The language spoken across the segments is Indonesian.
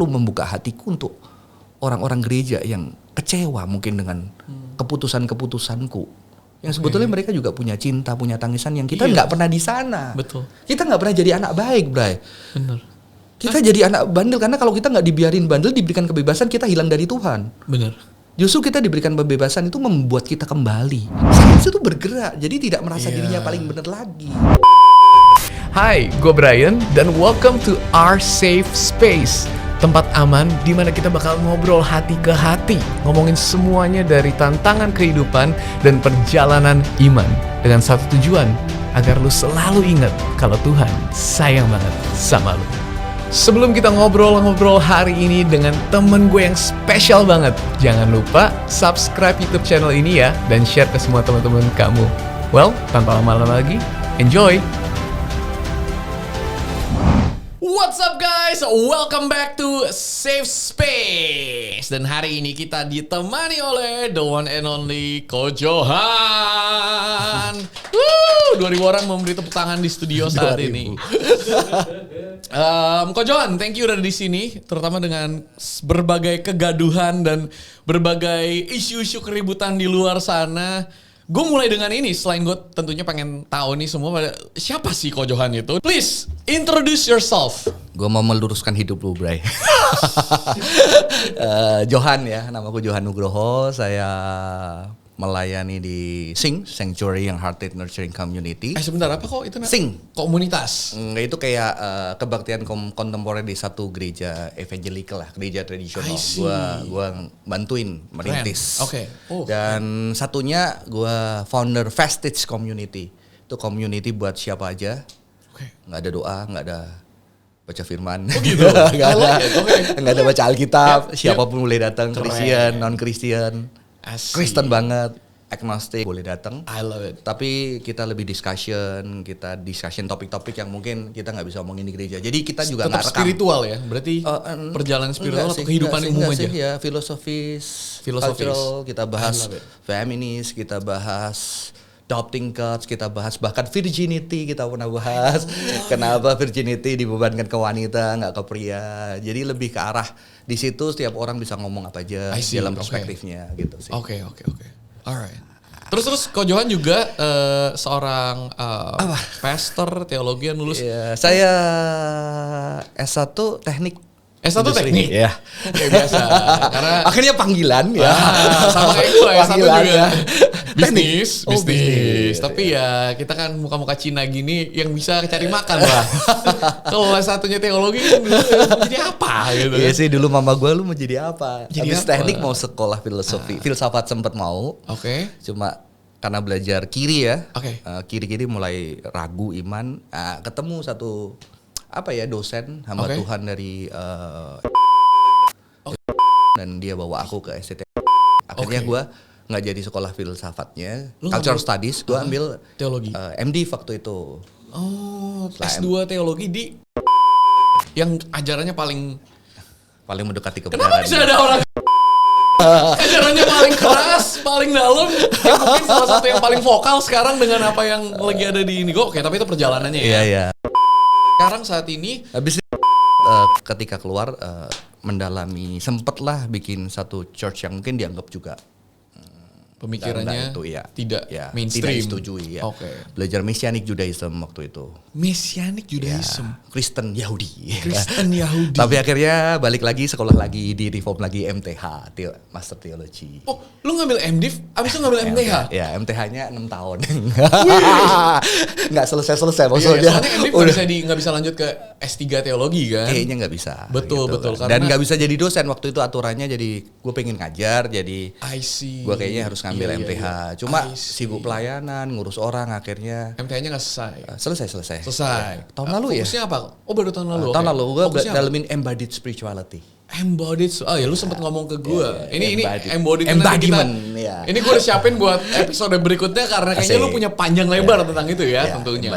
perlu membuka hatiku untuk orang-orang gereja yang kecewa mungkin dengan keputusan-keputusanku. Yang sebetulnya mereka juga punya cinta, punya tangisan yang kita nggak pernah di sana. Betul. Kita nggak pernah jadi anak baik, Bray. Benar. Kita jadi anak bandel karena kalau kita nggak dibiarin bandel, diberikan kebebasan, kita hilang dari Tuhan. Benar. Justru kita diberikan kebebasan itu membuat kita kembali. Sains itu bergerak, jadi tidak merasa dirinya paling benar lagi. Hai, gue Brian dan welcome to Our Safe Space. Tempat aman di mana kita bakal ngobrol hati ke hati, ngomongin semuanya dari tantangan kehidupan dan perjalanan iman. Dengan satu tujuan, agar lu selalu ingat kalau Tuhan sayang banget sama lu. Sebelum kita ngobrol-ngobrol hari ini dengan temen gue yang spesial banget, jangan lupa subscribe YouTube channel ini ya, dan share ke semua teman-teman kamu. Well, tanpa lama-lama lagi, enjoy! What's up guys? Welcome back to Safe Space. Dan hari ini kita ditemani oleh the one and only Ko Johan. 2000 orang memberi tepuk tangan di studio saat ini. Ko Johan, thank you udah di sini, terutama dengan berbagai kegaduhan dan berbagai isu-isu keributan di luar sana. Gue mulai dengan ini, selain gue tentunya pengen tahu nih semua pada siapa sih Ko Johan itu. Please, introduce yourself. Gue mau meluruskan hidup lu, Bray. Johan ya, namaku Johan Nugroho. Saya melayani di SING, Sanctuary yang Hearted Nurturing Community. Sebentar, apa kok itu? SING. Komunitas. Itu kayak kebaktian kontemporer di satu gereja evangelical lah, gereja tradisional. Gua bantuin merintis. Oke. Dan satunya gua founder Vestige Community. Itu community buat siapa aja. Nggak ada doa, nggak ada baca firman. Gitu. Nggak ada baca Alkitab. Siapapun boleh datang, Kristen, non-Kristen. Kristen banget, agnostik boleh datang. I love it. Tapi kita lebih discussion topik-topik yang mungkin kita nggak bisa omongin di gereja. Jadi kita juga nggak rekam. Spiritual ya, berarti perjalanan spiritual atau kehidupan umum aja. Ya, filosofis, cultural, kita bahas feminis, kita bahas adopting cults, kita bahas bahkan virginity, kita pernah bahas kenapa virginity dibebankan ke wanita nggak ke pria. Jadi lebih ke arah di situ setiap orang bisa ngomong apa aja dalam perspektifnya gitu sih. Oke. Alright. Terus Ko Johan juga seorang pastor teologi yang lulus. Iya, saya S1 teknik. S1 teknik? Ya. Kayak biasa. Karena akhirnya panggilan ya. Sama kayak gue S1 juga. Ya. Bisnis. Tapi ya kita kan muka-muka Cina gini yang bisa cari makan lah. Kalau satunya teologi jadi apa gitu. Iya sih, dulu mama gue lu mau jadi apa? Jadi habis apa? teknik mau sekolah filosofi. Filsafat sempet mau. Oke. Cuma karena belajar kiri ya. Oke. Kiri-kiri mulai ragu iman. Ketemu satu dosen hamba Tuhan dari dan dia bawa aku ke STT. Akhirnya gue nggak jadi sekolah filsafatnya, cultural studies, gue ambil teologi, MD waktu itu. S2 teologi di yang ajarannya paling mendekati kebenaran. Kenapa bisa ada orang ajarannya paling keras, paling dalam, yang mungkin salah satu yang paling vokal sekarang dengan apa yang lagi ada di ini. Oke, tapi itu perjalanannya ya. Iya. Sekarang saat ini habis ketika keluar mendalami, sempetlah bikin satu church yang mungkin dianggap juga pemikirannya itu, ya. Tidak mainstream, tidak disetujui ya. Belajar Messianic Judaism waktu itu. Messianic Judaism, ya, Kristen Yahudi. Tapi akhirnya balik lagi, sekolah lagi, di reform lagi MTH, Master Theology. Oh, lu ngambil MDiv, abis itu ngambil MTH? Ya, MTH-nya 6 tahun. Nggak selesai maksudnya. Soalnya MDiv nggak bisa lanjut ke S3 teologi kan? Kayaknya nggak bisa. Betul. Kan. Dan nggak bisa jadi dosen waktu itu aturannya. Jadi gue pengen ngajar, jadi gue kayaknya harus ngambil MTH. Cuma sibuk pelayanan, ngurus orang, akhirnya MTH-nya nggak selesai. Selesai. Tahun lalu ya. Fokusnya apa? Oh, baru tahun lalu. Tahun lalu gue dalamin embodied spirituality. Ya lu sempat ngomong ke gue. Ini embodiment. Ya. Ini gue udah siapin buat episode berikutnya karena kayaknya lu punya panjang lebar tentang itu ya, tentunya.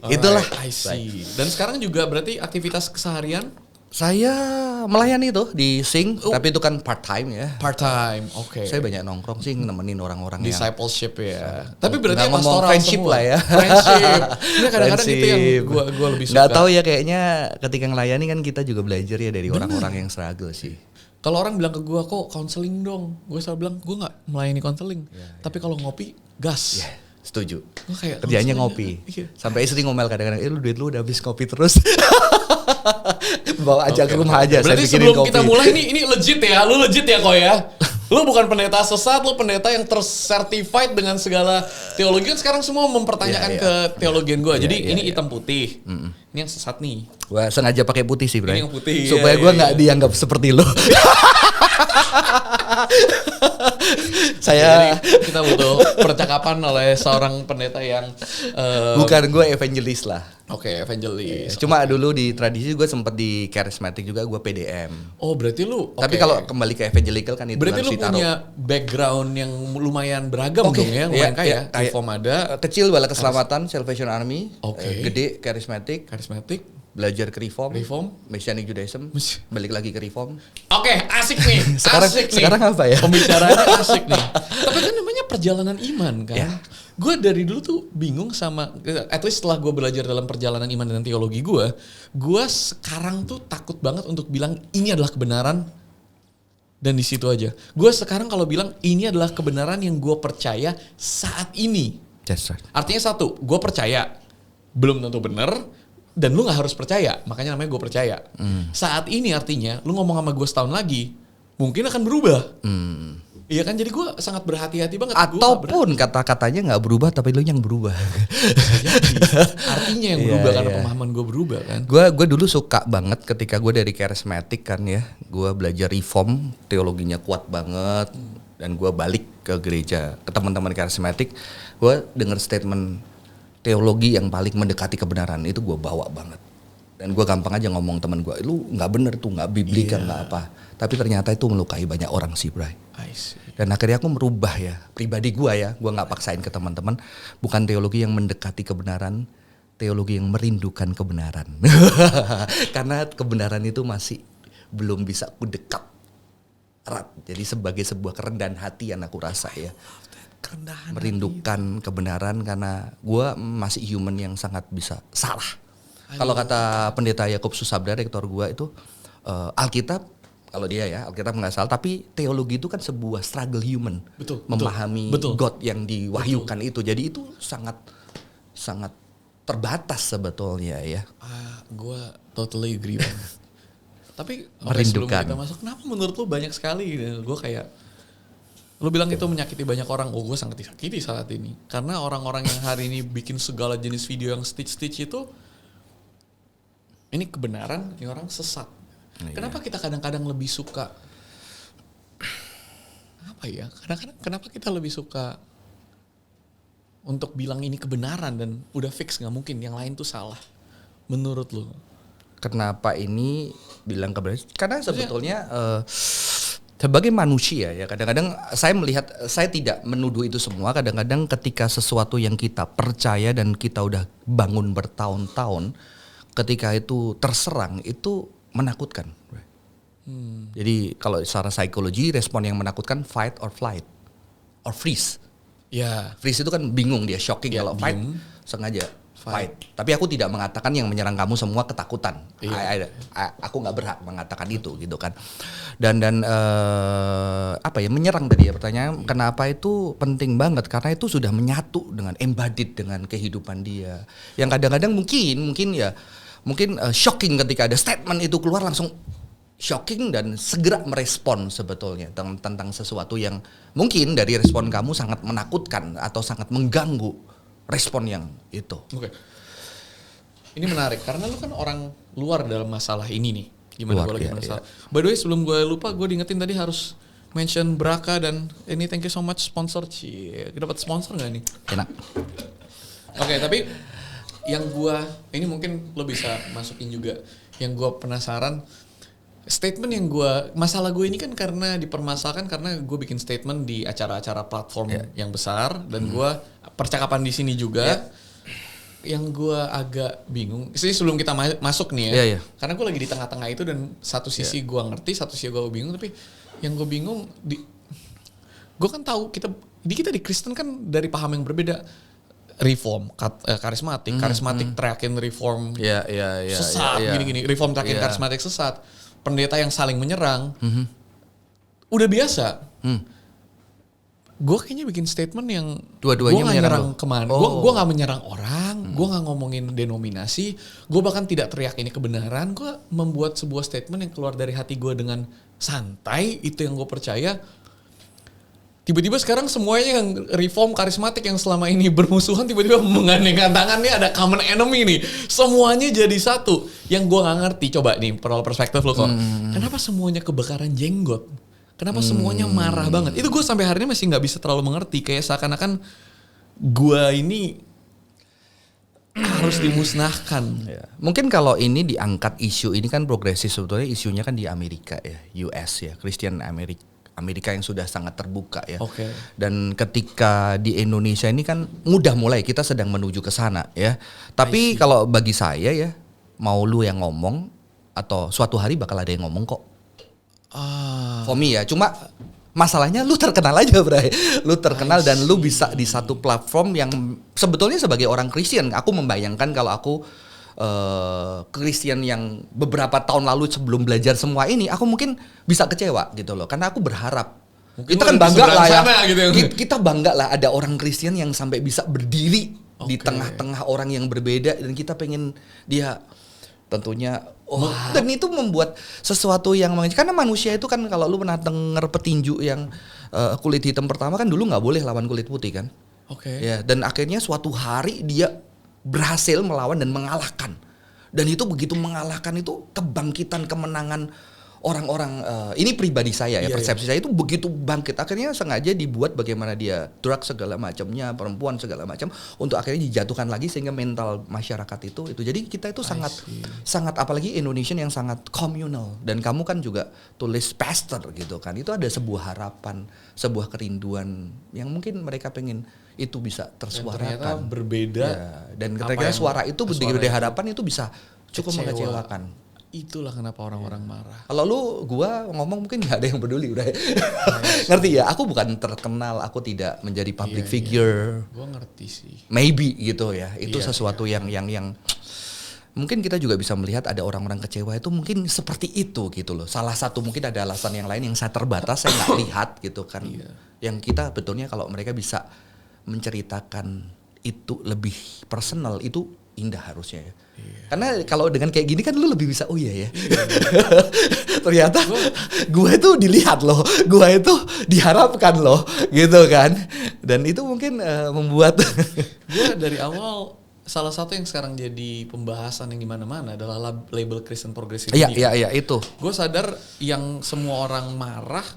Itulah. I see. Dan sekarang juga berarti aktivitas keseharian Saya melayani tuh di Sing, tapi itu kan part time ya. Part time, oke. Saya banyak nongkrong sih nemenin orang-orang yang discipleship ya. Tapi berarti ngomong pastoral friendship semua lah ya. Friendship. Ini kadang-kadang itu yang gua lebih suka. Nggak tahu ya, kayaknya ketika ngelayani kan kita juga belajar ya dari orang-orang yang struggle sih. Kalau orang bilang ke gua, kok counseling dong, gue selalu bilang gue nggak melayani counseling. Tapi kalau ngopi, gas. Setuju. Kayak kerjanya ngopi. Iya. Sampai istri ngomel kadang-kadang, lu duit lu udah habis ngopi terus. Bawa aja ke rumah aja. Berarti saya sebelum kopi. kita mulai ini legit ya, lu legit ya kok ya. Lu bukan pendeta sesat, lu pendeta yang tersertified dengan segala teologi. Kan sekarang semua mempertanyakan ke teologian gue. Jadi ini hitam putih. Ini yang sesat nih. Gua sengaja pakai putih sih, Bro. Ini yang putih. Supaya gua nggak dianggap seperti lu. Jadi kita butuh percakapan oleh seorang pendeta yang bukan gue evangelis lah. Oke, evangelis. Cuma dulu di tradisi gue sempet di charismatic juga, gue PDM. Oh, berarti lu Tapi kalau kembali ke evangelical kan itu berarti harus lu punya background yang lumayan beragam dong ya, lumayan kaya. Reform ada, kecil bala keselamatan, Salvation Army, gede charismatic, belajar ke Reform, Messianic Judaism, balik lagi ke Reform. Oke, asik nih. Sekarang apa ya? Pembicaraannya asik nih. Tapi kan namanya perjalanan iman kan. Yeah. Gue dari dulu tuh bingung sama, at least setelah gue belajar dalam perjalanan iman dan teologi gue sekarang tuh takut banget untuk bilang ini adalah kebenaran dan di situ aja. Gue sekarang kalau bilang ini adalah kebenaran yang gue percaya saat ini. That's right. Artinya satu, gue percaya belum tentu benar. Dan lu gak harus percaya, makanya namanya gue percaya. Saat ini artinya, lu ngomong sama gue setahun lagi, mungkin akan berubah. Iya kan, jadi gue sangat berhati-hati banget. Ataupun kata-katanya gak berubah, tapi lu yang berubah. Artinya yang berubah karena pemahaman gue berubah kan. Gue dulu suka banget ketika gue dari charismatic kan ya. Gue belajar Reform, teologinya kuat banget. Dan gue balik ke gereja, ke teman-teman charismatic. Gue denger statement teologi yang paling mendekati kebenaran itu gue bawa banget, dan gue gampang aja ngomong teman gue, lu nggak bener tuh, nggak biblika, nggak apa, tapi ternyata itu melukai banyak orang sih, Bray. Dan akhirnya aku merubah ya pribadi gue ya, gue nggak paksain ke teman-teman, bukan teologi yang mendekati kebenaran, teologi yang merindukan kebenaran, karena kebenaran itu masih belum bisa ku dekat erat, jadi sebagai sebuah kerendahan hati yang aku rasa ya. Merindukan kebenaran karena gue masih human yang sangat bisa salah. Kalau kata pendeta Yakub Susabda, rektor gue itu Alkitab, kalau dia ya Alkitab nggak salah, tapi teologi itu kan sebuah struggle human, memahami God yang diwahyukan itu. Jadi itu sangat terbatas sebetulnya ya. Gue totally agree banget. Tapi merindukan. Sebelum kita masuk, kenapa menurut lu banyak sekali? Gue kayak lu bilang itu menyakiti banyak orang. Oh, gue sangat disakiti saat ini. Karena orang-orang yang hari ini bikin segala jenis video yang stitch-stitch itu, ini kebenaran, ini orang sesat. Kenapa kita kadang-kadang lebih suka, apa ya, kadang-kadang kenapa kita lebih suka untuk bilang ini kebenaran dan udah fix, gak mungkin yang lain tuh salah. Menurut lu? Kenapa ini bilang kebenaran? Karena sebetulnya sebagai manusia ya, kadang-kadang saya melihat, saya tidak menuduh itu semua. Kadang-kadang ketika sesuatu yang kita percaya dan kita udah bangun bertahun-tahun, ketika itu terserang, itu menakutkan. Jadi kalau secara psikologi, respon yang menakutkan fight or flight or freeze. Ya. Freeze itu kan bingung, dia shocking. Kalau fight sengaja fight. Tapi aku tidak mengatakan yang menyerang kamu semua ketakutan. Aku nggak berhak mengatakan itu gitu kan. Dan apa ya, menyerang tadi ya pertanyaan, kenapa itu penting banget? Karena itu sudah menyatu dengan embodied dengan kehidupan dia. Yang kadang-kadang mungkin shocking ketika ada statement itu keluar, langsung shocking dan segera merespon sebetulnya tentang sesuatu yang mungkin dari respon kamu sangat menakutkan atau sangat mengganggu respon yang itu. Oke. Ini menarik karena lu kan orang luar dalam masalah ini nih. Gimana gue lagi masalah. By the way, sebelum gue lupa, gue diingetin tadi harus mention Braka dan ini thank you so much sponsor. Dapat sponsor nggak nih? Enak. Oke, tapi yang gue ini mungkin lo bisa masukin juga. Yang gue penasaran, statement yang masalah gue ini kan karena dipermasalahkan karena gue bikin statement di acara-acara platform yang besar dan gue percakapan di sini juga. yang gue agak bingung. Sebelum kita masuk nih ya, karena gue lagi di tengah-tengah itu dan satu sisi gue ngerti, satu sisi gue bingung. Tapi yang gue bingung, gue kan tahu kita di Kristen kan dari paham yang berbeda. Reform, karismatik teriakin reform sesat, gini-gini. Reform teriakin karismatik sesat. Pendeta yang saling menyerang. Udah biasa. Gue kayaknya bikin statement yang dua-duanya menyerang kemana. Gue gak menyerang orang, gue gak ngomongin denominasi, gue bahkan tidak teriak ini kebenaran. Gue membuat sebuah statement yang keluar dari hati gue dengan santai, itu yang gue percaya. Tiba-tiba sekarang semuanya yang reform karismatik yang selama ini bermusuhan tiba-tiba mengandengkan tangannya, ada common enemy nih. Semuanya jadi satu. Yang gue gak ngerti, coba nih perspektif lo kok. Kenapa semuanya kebakaran jenggot? Kenapa semuanya marah banget? Itu gue sampai hari ini masih gak bisa terlalu mengerti. Kayak seakan-akan gue ini harus dimusnahkan. Ya. Mungkin kalau ini diangkat isu ini kan progresif, sebetulnya isunya kan di Amerika ya, US ya, Christian Amerika yang sudah sangat terbuka ya. Okay. Dan ketika di Indonesia ini kan mudah mulai, kita sedang menuju ke sana ya. Tapi kalau bagi saya ya, mau lu yang ngomong atau suatu hari bakal ada yang ngomong kok. For me ya, cuma masalahnya lu terkenal aja, Bray. Lu terkenal dan lu bisa di satu platform yang sebetulnya sebagai orang Kristen, aku membayangkan kalau aku Kristen yang beberapa tahun lalu sebelum belajar semua ini, aku mungkin bisa kecewa gitu loh, karena aku berharap mungkin kita kan bangga lah ya, gitu ya, kita bangga lah ada orang Kristen yang sampai bisa berdiri di tengah-tengah orang yang berbeda, dan kita pengen dia tentunya dan itu membuat sesuatu yang karena manusia itu kan, kalau lu pernah denger petinju yang kulit hitam pertama kan dulu nggak boleh lawan kulit putih kan, ya, dan akhirnya suatu hari dia berhasil melawan dan mengalahkan. Dan itu begitu mengalahkan itu kebangkitan, kemenangan orang-orang, ini pribadi saya ya, persepsi saya itu begitu bangkit. Akhirnya sengaja dibuat bagaimana dia drug segala macamnya, perempuan segala macam, untuk akhirnya dijatuhkan lagi sehingga mental masyarakat itu. Jadi kita itu sangat apalagi Indonesian yang sangat communal. Dan kamu kan juga tulis pastor gitu kan. Itu ada sebuah harapan, sebuah kerinduan yang mungkin mereka pengen itu bisa tersuarakan. Dan ternyata berbeda. Ya, dan ketika suara itu berdiri harapan itu bisa cukup mengecewakan. Itulah kenapa orang-orang marah. Kalau gua ngomong mungkin gak ada yang peduli udah. Ngerti ya? Aku bukan terkenal, aku tidak menjadi public figure. Gua ngerti sih. Maybe gitu ya. Itu sesuatu yang mungkin kita juga bisa melihat ada orang-orang kecewa itu mungkin seperti itu gitu loh. Salah satu mungkin ada alasan yang lain yang saya terbatas, saya nggak lihat gitu kan. Yang kita betulnya kalau mereka bisa menceritakan itu lebih personal, itu indah harusnya ya. Karena kalau dengan kayak gini kan lu lebih bisa, oh iya ya. Ternyata gue itu dilihat loh, gue itu diharapkan loh, gitu kan. Dan itu mungkin membuat gue dari awal, salah satu yang sekarang jadi pembahasan yang dimana-mana adalah label Kristen progresif. Iya itu. Gue sadar yang semua orang marah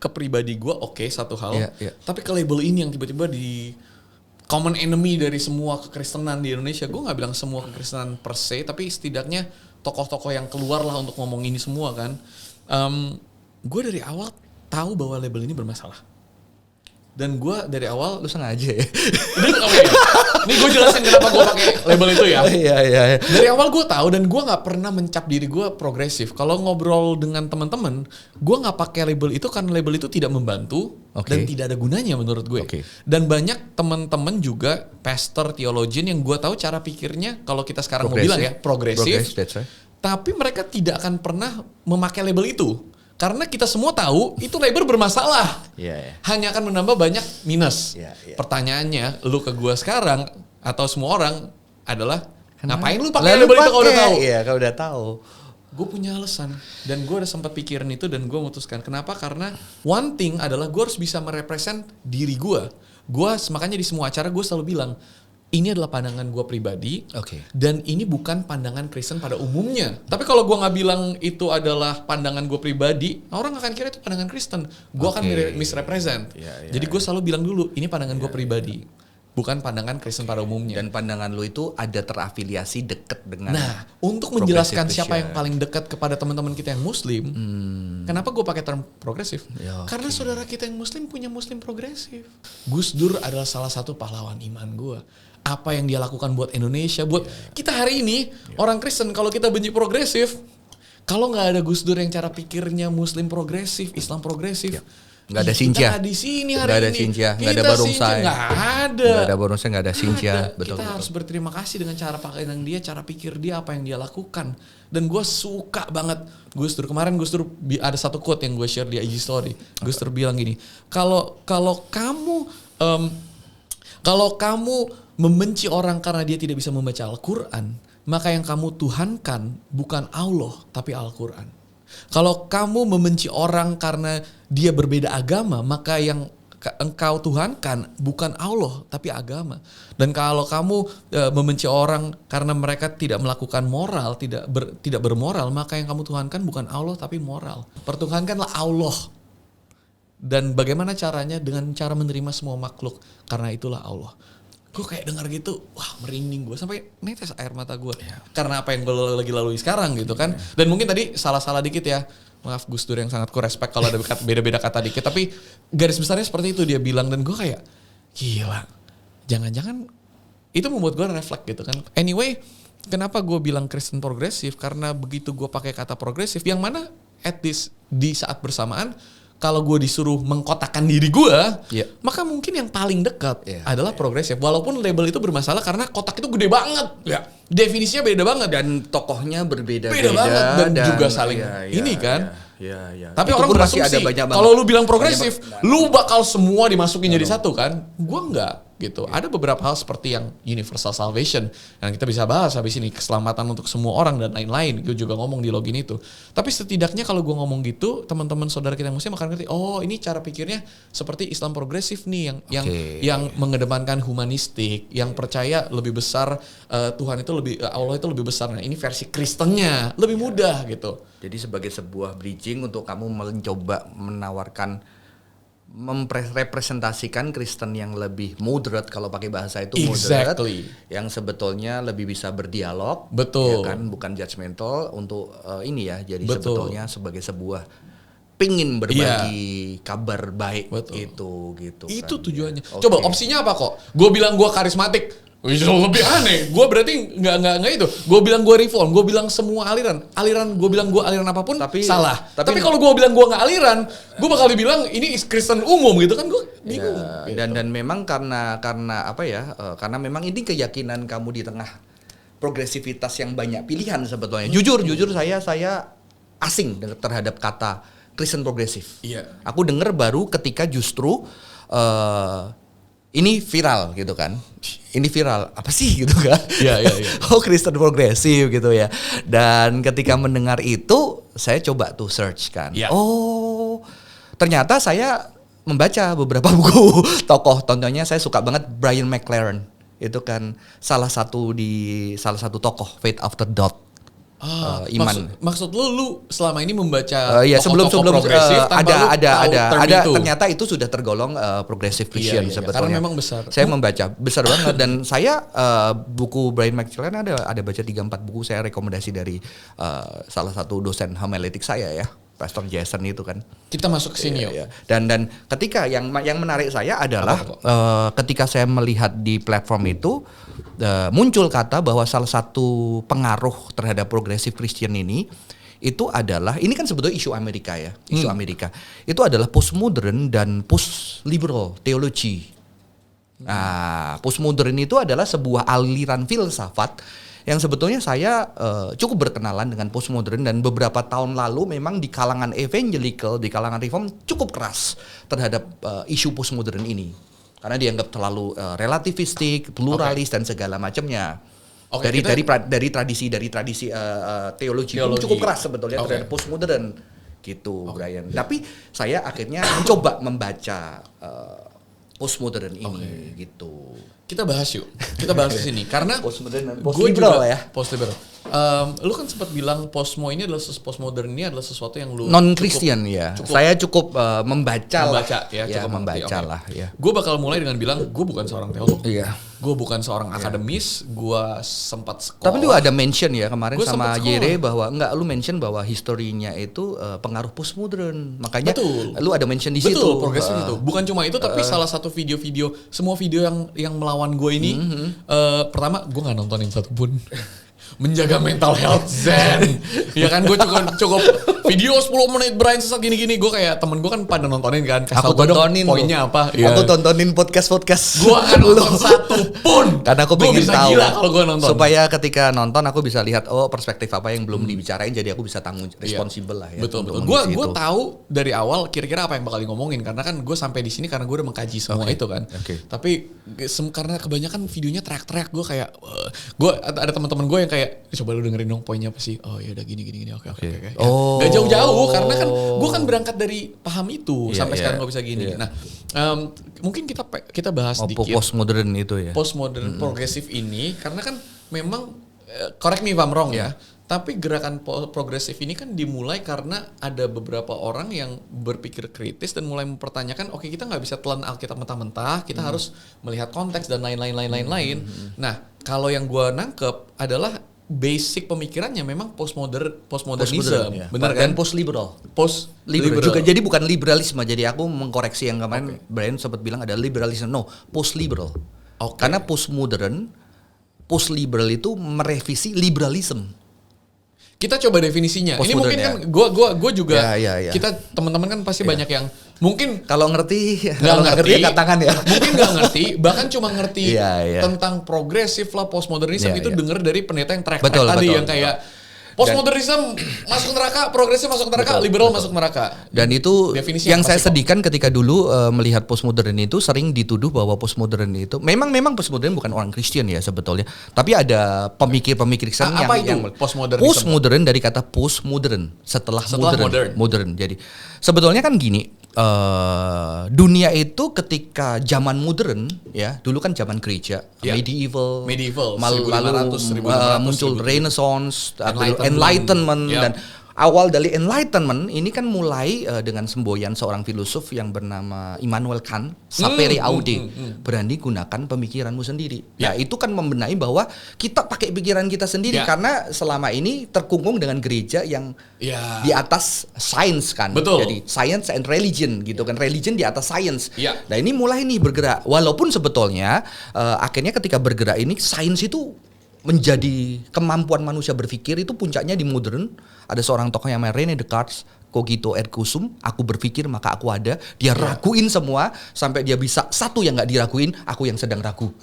ke pribadi gue, satu hal. Tapi ke label ini yang tiba-tiba di common enemy dari semua kekristenan di Indonesia. Gue gak bilang semua kekristenan per se, tapi setidaknya tokoh-tokoh yang keluar lah untuk ngomong ini semua kan. Gue dari awal tahu bahwa label ini bermasalah. Dan gue dari awal, lu sengaja ya? Ini gue jelasin kenapa gue pakai label itu ya. Iya. Dari awal gue tahu, dan gue nggak pernah mencap diri gue progresif. Kalau ngobrol dengan teman-teman, gue nggak pakai label itu karena label itu tidak membantu dan tidak ada gunanya menurut gue. Dan banyak teman-teman juga pastor, theologian yang gue tahu cara pikirnya, kalau kita sekarang mau bilang ya progresif, tapi mereka tidak akan pernah memakai label itu. Karena kita semua tahu itu label bermasalah. Hanya akan menambah banyak minus. Pertanyaannya, lu ke gua sekarang atau semua orang adalah, ngapain lu pakai label itu kalau udah tahu? Iya, kalau udah tahu. Gue punya alasan dan gue udah sempat pikirin itu, dan gue memutuskan kenapa, karena one thing adalah gue harus bisa merepresent diri gue. Makanya di semua acara gue selalu bilang, ini adalah pandangan gue pribadi, dan ini bukan pandangan Kristen pada umumnya. Tapi kalau gue nggak bilang itu adalah pandangan gue pribadi, orang akan kira itu pandangan Kristen. Gue akan misrepresent. Jadi gue selalu bilang dulu, ini pandangan gue pribadi, bukan pandangan Kristen pada umumnya. Dan pandangan lu itu ada terafiliasi dekat dengan. Nah, untuk menjelaskan siapa yang paling dekat kepada teman-teman kita yang Muslim, kenapa gue pakai term progresif? Karena saudara kita yang Muslim punya Muslim progresif. Gus Dur adalah salah satu pahlawan iman gue. apa yang dia lakukan buat Indonesia, buat kita hari ini orang Kristen. Kalau kita benci progresif, kalau nggak ada Gus Dur yang cara pikirnya Muslim progresif, Islam progresif, nggak ada Sintia. Kita di sini hari nggak ada ini. Sintia, nggak ada Barongsai. Nggak ada. Nggak ada Barongsai, nggak ada Sintia. Betul. Kita harus berterima kasih dengan cara pandang dia, cara pikir dia, apa yang dia lakukan. Dan gue suka banget Gus Dur. Kemarin Gus Dur ada satu quote yang gue share di IG story. Gus Dur bilang gini, kalau kamu membenci orang karena dia tidak bisa membaca Al-Quran, maka yang kamu tuhankan bukan Allah tapi Al-Quran. Kalau kamu membenci orang karena dia berbeda agama, maka yang engkau tuhankan bukan Allah tapi agama. Dan kalau kamu membenci orang karena mereka tidak melakukan moral, tidak bermoral, maka yang kamu tuhankan bukan Allah tapi moral. Pertuhankanlah Allah. Dan bagaimana caranya? Dengan cara menerima semua makhluk, karena itulah Allah. Gue kayak dengar gitu, wah merinding gue sampai netes air mata gue. Karena apa yang gue lagi lalui sekarang gitu kan. Dan mungkin tadi salah-salah dikit ya. Maaf Gus Dur yang sangat ku respect kalau ada beda-beda kata dikit. Tapi garis besarnya seperti itu dia bilang. Dan gue kayak, gila. Jangan-jangan itu membuat gue reflect gitu kan. Anyway, kenapa gue bilang Kristen progresif? Karena begitu gue pakai kata progresif, yang mana di saat bersamaan, kalau gue disuruh mengkotakkan diri gue, maka mungkin yang paling dekat adalah progresif. Walaupun label itu bermasalah karena kotak itu gede banget. Definisinya beda banget. Dan tokohnya berbeda-beda. Beda banget. Dan juga saling ini kan. Tapi itu orang berasumsi, kalau lu bilang progresif, lu bakal semua dimasukin jadi satu kan. Gue enggak gitu. Ada beberapa hal seperti yang universal salvation yang kita bisa bahas habis ini, keselamatan untuk semua orang dan lain-lain. Gue juga ngomong di login itu. Tapi setidaknya kalau gue ngomong gitu, teman-teman saudara kita yang muslim akan ngerti, oh ini cara pikirnya seperti Islam progresif nih yang mengedepankan humanistik, yang percaya lebih besar Tuhan itu Allah itu lebih besar. Nah, ini versi Kristennya lebih mudah gitu. Jadi sebagai sebuah bridging untuk kamu mencoba menawarkan, merepresentasikan Kristen yang lebih moderate, kalau pakai bahasa itu moderate, yang sebetulnya lebih bisa berdialog, betul, ya kan, bukan judgmental untuk ini ya. Jadi sebetulnya sebagai sebuah pingin berbagi kabar baik, gitu. Itu kan, tujuannya. Coba opsinya apa kok? Gue bilang gue karismatik. Lebih aneh. Gue berarti nggak itu. Gue bilang gue reform. Gue bilang semua aliran. Gue bilang gue aliran apapun salah. Tapi kalau gue bilang gue nggak aliran, gue bakal dibilang ini Kristen umum gitu kan. Gue bingung. Ya, dan memang karena apa ya? Karena memang ini keyakinan kamu di tengah progresivitas yang banyak pilihan sebetulnya. Jujur saya asing terhadap kata Kristen progresif. Aku dengar baru ketika justru ini viral gitu kan. Ini viral, apa sih gitu kan. Oh, Kristen progresif gitu ya. Dan ketika mendengar itu, saya coba tuh search kan. Oh, ternyata saya membaca beberapa buku tokoh. Contohnya saya suka banget Brian McLaren. Itu kan salah satu tokoh Faith After Doubt. Iman. Maksud lu selama ini membaca sebelum progresif ada ternyata itu sudah tergolong progressive Christian sebetulnya. Karena memang besar. Saya membaca besar banget dan saya buku Brian McLaren ada baca 3-4 buku, saya rekomendasi dari salah satu dosen homiletik saya ya, Pastor Jason itu kan. Kita masuk ke sini yuk. Dan ketika yang menarik saya adalah ketika saya melihat di platform itu muncul kata bahwa salah satu pengaruh terhadap progressive Christian ini itu adalah, ini kan sebetulnya isu Amerika ya, isu Amerika. Itu adalah postmodern dan post-liberal theology. Nah, postmodern itu adalah sebuah aliran filsafat yang sebetulnya saya cukup berkenalan dengan postmodern, dan beberapa tahun lalu memang di kalangan evangelical, di kalangan reform cukup keras terhadap isu postmodern ini. Karena dianggap terlalu relativistik, pluralis dan segala macamnya. Dari tradisi teologi itu cukup keras sebetulnya terhadap postmodern gitu, Brian. Tapi saya akhirnya mencoba membaca postmodern ini gitu. Kita bahas yuk. Kita bahas di sini karena postmodern dan post-liberal ya. Post-liberal. Lu kan sempat bilang postmodern ini adalah sesuatu yang lu non-Christian ya. Saya cukup membaca lah. Gue bakal mulai dengan bilang gue bukan seorang teolog. Iya. Gue bukan seorang akademis. Gue sempat sekolah. Tapi lu ada mention ya kemarin sama Yere bahwa lu mention bahwa historinya itu pengaruh postmodern. Makanya lu ada mention di situ. Betul, progresif itu. Bukan cuma itu, tapi salah satu video-video, semua video yang melawan kawan gue ini, pertama gue nggak nontonin satupun. Menjaga mental health zen. Ya kan, gue cukup video 10 menit Brian sesat gini-gini. Gue kayak temen gue kan pada nontonin kan. Aku tontonin poinnya apa. Aku tontonin podcast. Gue gak nonton satu pun. Karena aku pengen tahu. Gila kalau gue nonton. Supaya ketika nonton aku bisa lihat perspektif apa yang belum dibicarain. Jadi aku bisa tanggung responsibel lah ya. Betul. Gue tahu dari awal kira-kira apa yang bakal ngomongin. Karena kan gue sampai di sini karena gue udah mengkaji semua itu kan. Tapi karena kebanyakan videonya teriak-teriak, gue kayak gue ada teman-teman gue yang kayak coba lu dengerin dong poinnya apa sih? Oh ya udah gini. Oke. Gak jauh-jauh karena kan gue kan berangkat dari paham itu sampai sekarang gak bisa gini. Nah, mungkin kita bahas sedikit postmodern itu ya. Postmodern progresif ini karena kan memang correct me if I'm wrong ya. Tapi gerakan progresif ini kan dimulai karena ada beberapa orang yang berpikir kritis dan mulai mempertanyakan, oke, kita nggak bisa telan Alkitab mentah-mentah, kita harus melihat konteks dan lain-lain. Nah, kalau yang gue nangkep adalah basic pemikirannya memang postmodernism, ya. Benar kan? Dan post-liberal. Post-liberal. Juga jadi bukan liberalisme. Jadi aku mengkoreksi yang kemarin Brian sempat bilang ada liberalisme. No, post-liberal. Karena post-liberal itu merevisi liberalisme. Kita coba definisinya. Ini mungkin kan gue juga kita teman-teman kan pasti banyak yang mungkin kalau ngerti nggak ngerti katakan ya. Mungkin nggak ngerti, bahkan cuma ngerti tentang progresif lah postmodernisme itu denger dari pendeta yang track tadi yang kayak postmodernisme masuk neraka, progresif masuk neraka, liberal masuk neraka. Dan itu yang saya sedihkan ketika dulu melihat postmodern itu sering dituduh bahwa postmodern itu memang postmodern bukan orang Kristen ya sebetulnya. Tapi ada pemikir-pemikir Kristen yang postmodern dari kata postmodern setelah modern. Jadi sebetulnya kan gini, dunia itu ketika zaman modern ya, dulu kan zaman gereja, medieval lalu muncul Renaissance, Enlightenment dan awal dari Enlightenment ini kan mulai dengan semboyan seorang filosof yang bernama Immanuel Kant, sapere aude, berani gunakan pemikiranmu sendiri. Ya itu kan membenahi bahwa kita pakai pikiran kita sendiri karena selama ini terkungkung dengan gereja yang di atas sains kan. Betul. Jadi science and religion gitu kan, religion di atas science. Nah ini mulai nih bergerak, walaupun sebetulnya akhirnya ketika bergerak ini sains itu menjadi kemampuan manusia berpikir itu puncaknya di modern. Ada seorang tokoh yang namanya René Descartes, cogito ergo sum, aku berpikir maka aku ada. Dia raguin semua sampai dia bisa satu yang nggak diraguin, aku yang sedang ragu.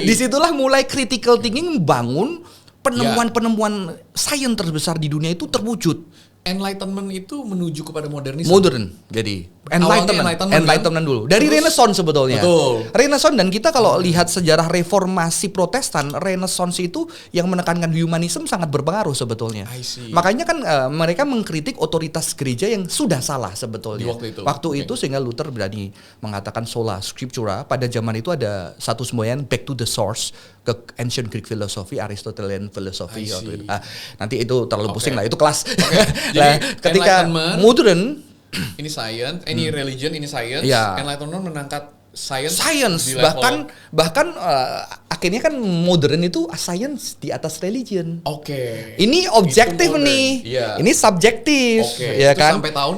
Disitulah mulai critical thinking membangun penemuan-penemuan sains terbesar di dunia itu terwujud. Enlightenment itu menuju kepada modernisme. Modern. Jadi Enlightenment dulu. Dari Renaissance sebetulnya. Betul. Renaissance, dan kita kalau lihat sejarah reformasi Protestan, Renaissance itu yang menekankan humanisme sangat berpengaruh sebetulnya. Makanya kan mereka mengkritik otoritas gereja yang sudah salah sebetulnya. Di waktu itu sehingga Luther berani mengatakan sola scriptura. Pada zaman itu ada satu semboyan back to the source, ke ancient Greek philosophy, Aristotelian philosophy. Nanti itu terlalu pusing lah, itu kelas. Nah, ketika modern ini science, ini religion, ini science. Enlightenment menangkat science bahkan akhirnya kan modern itu science di atas religion. Ini objektif nih. Ini subjektif ya itu kan. Sampai tahun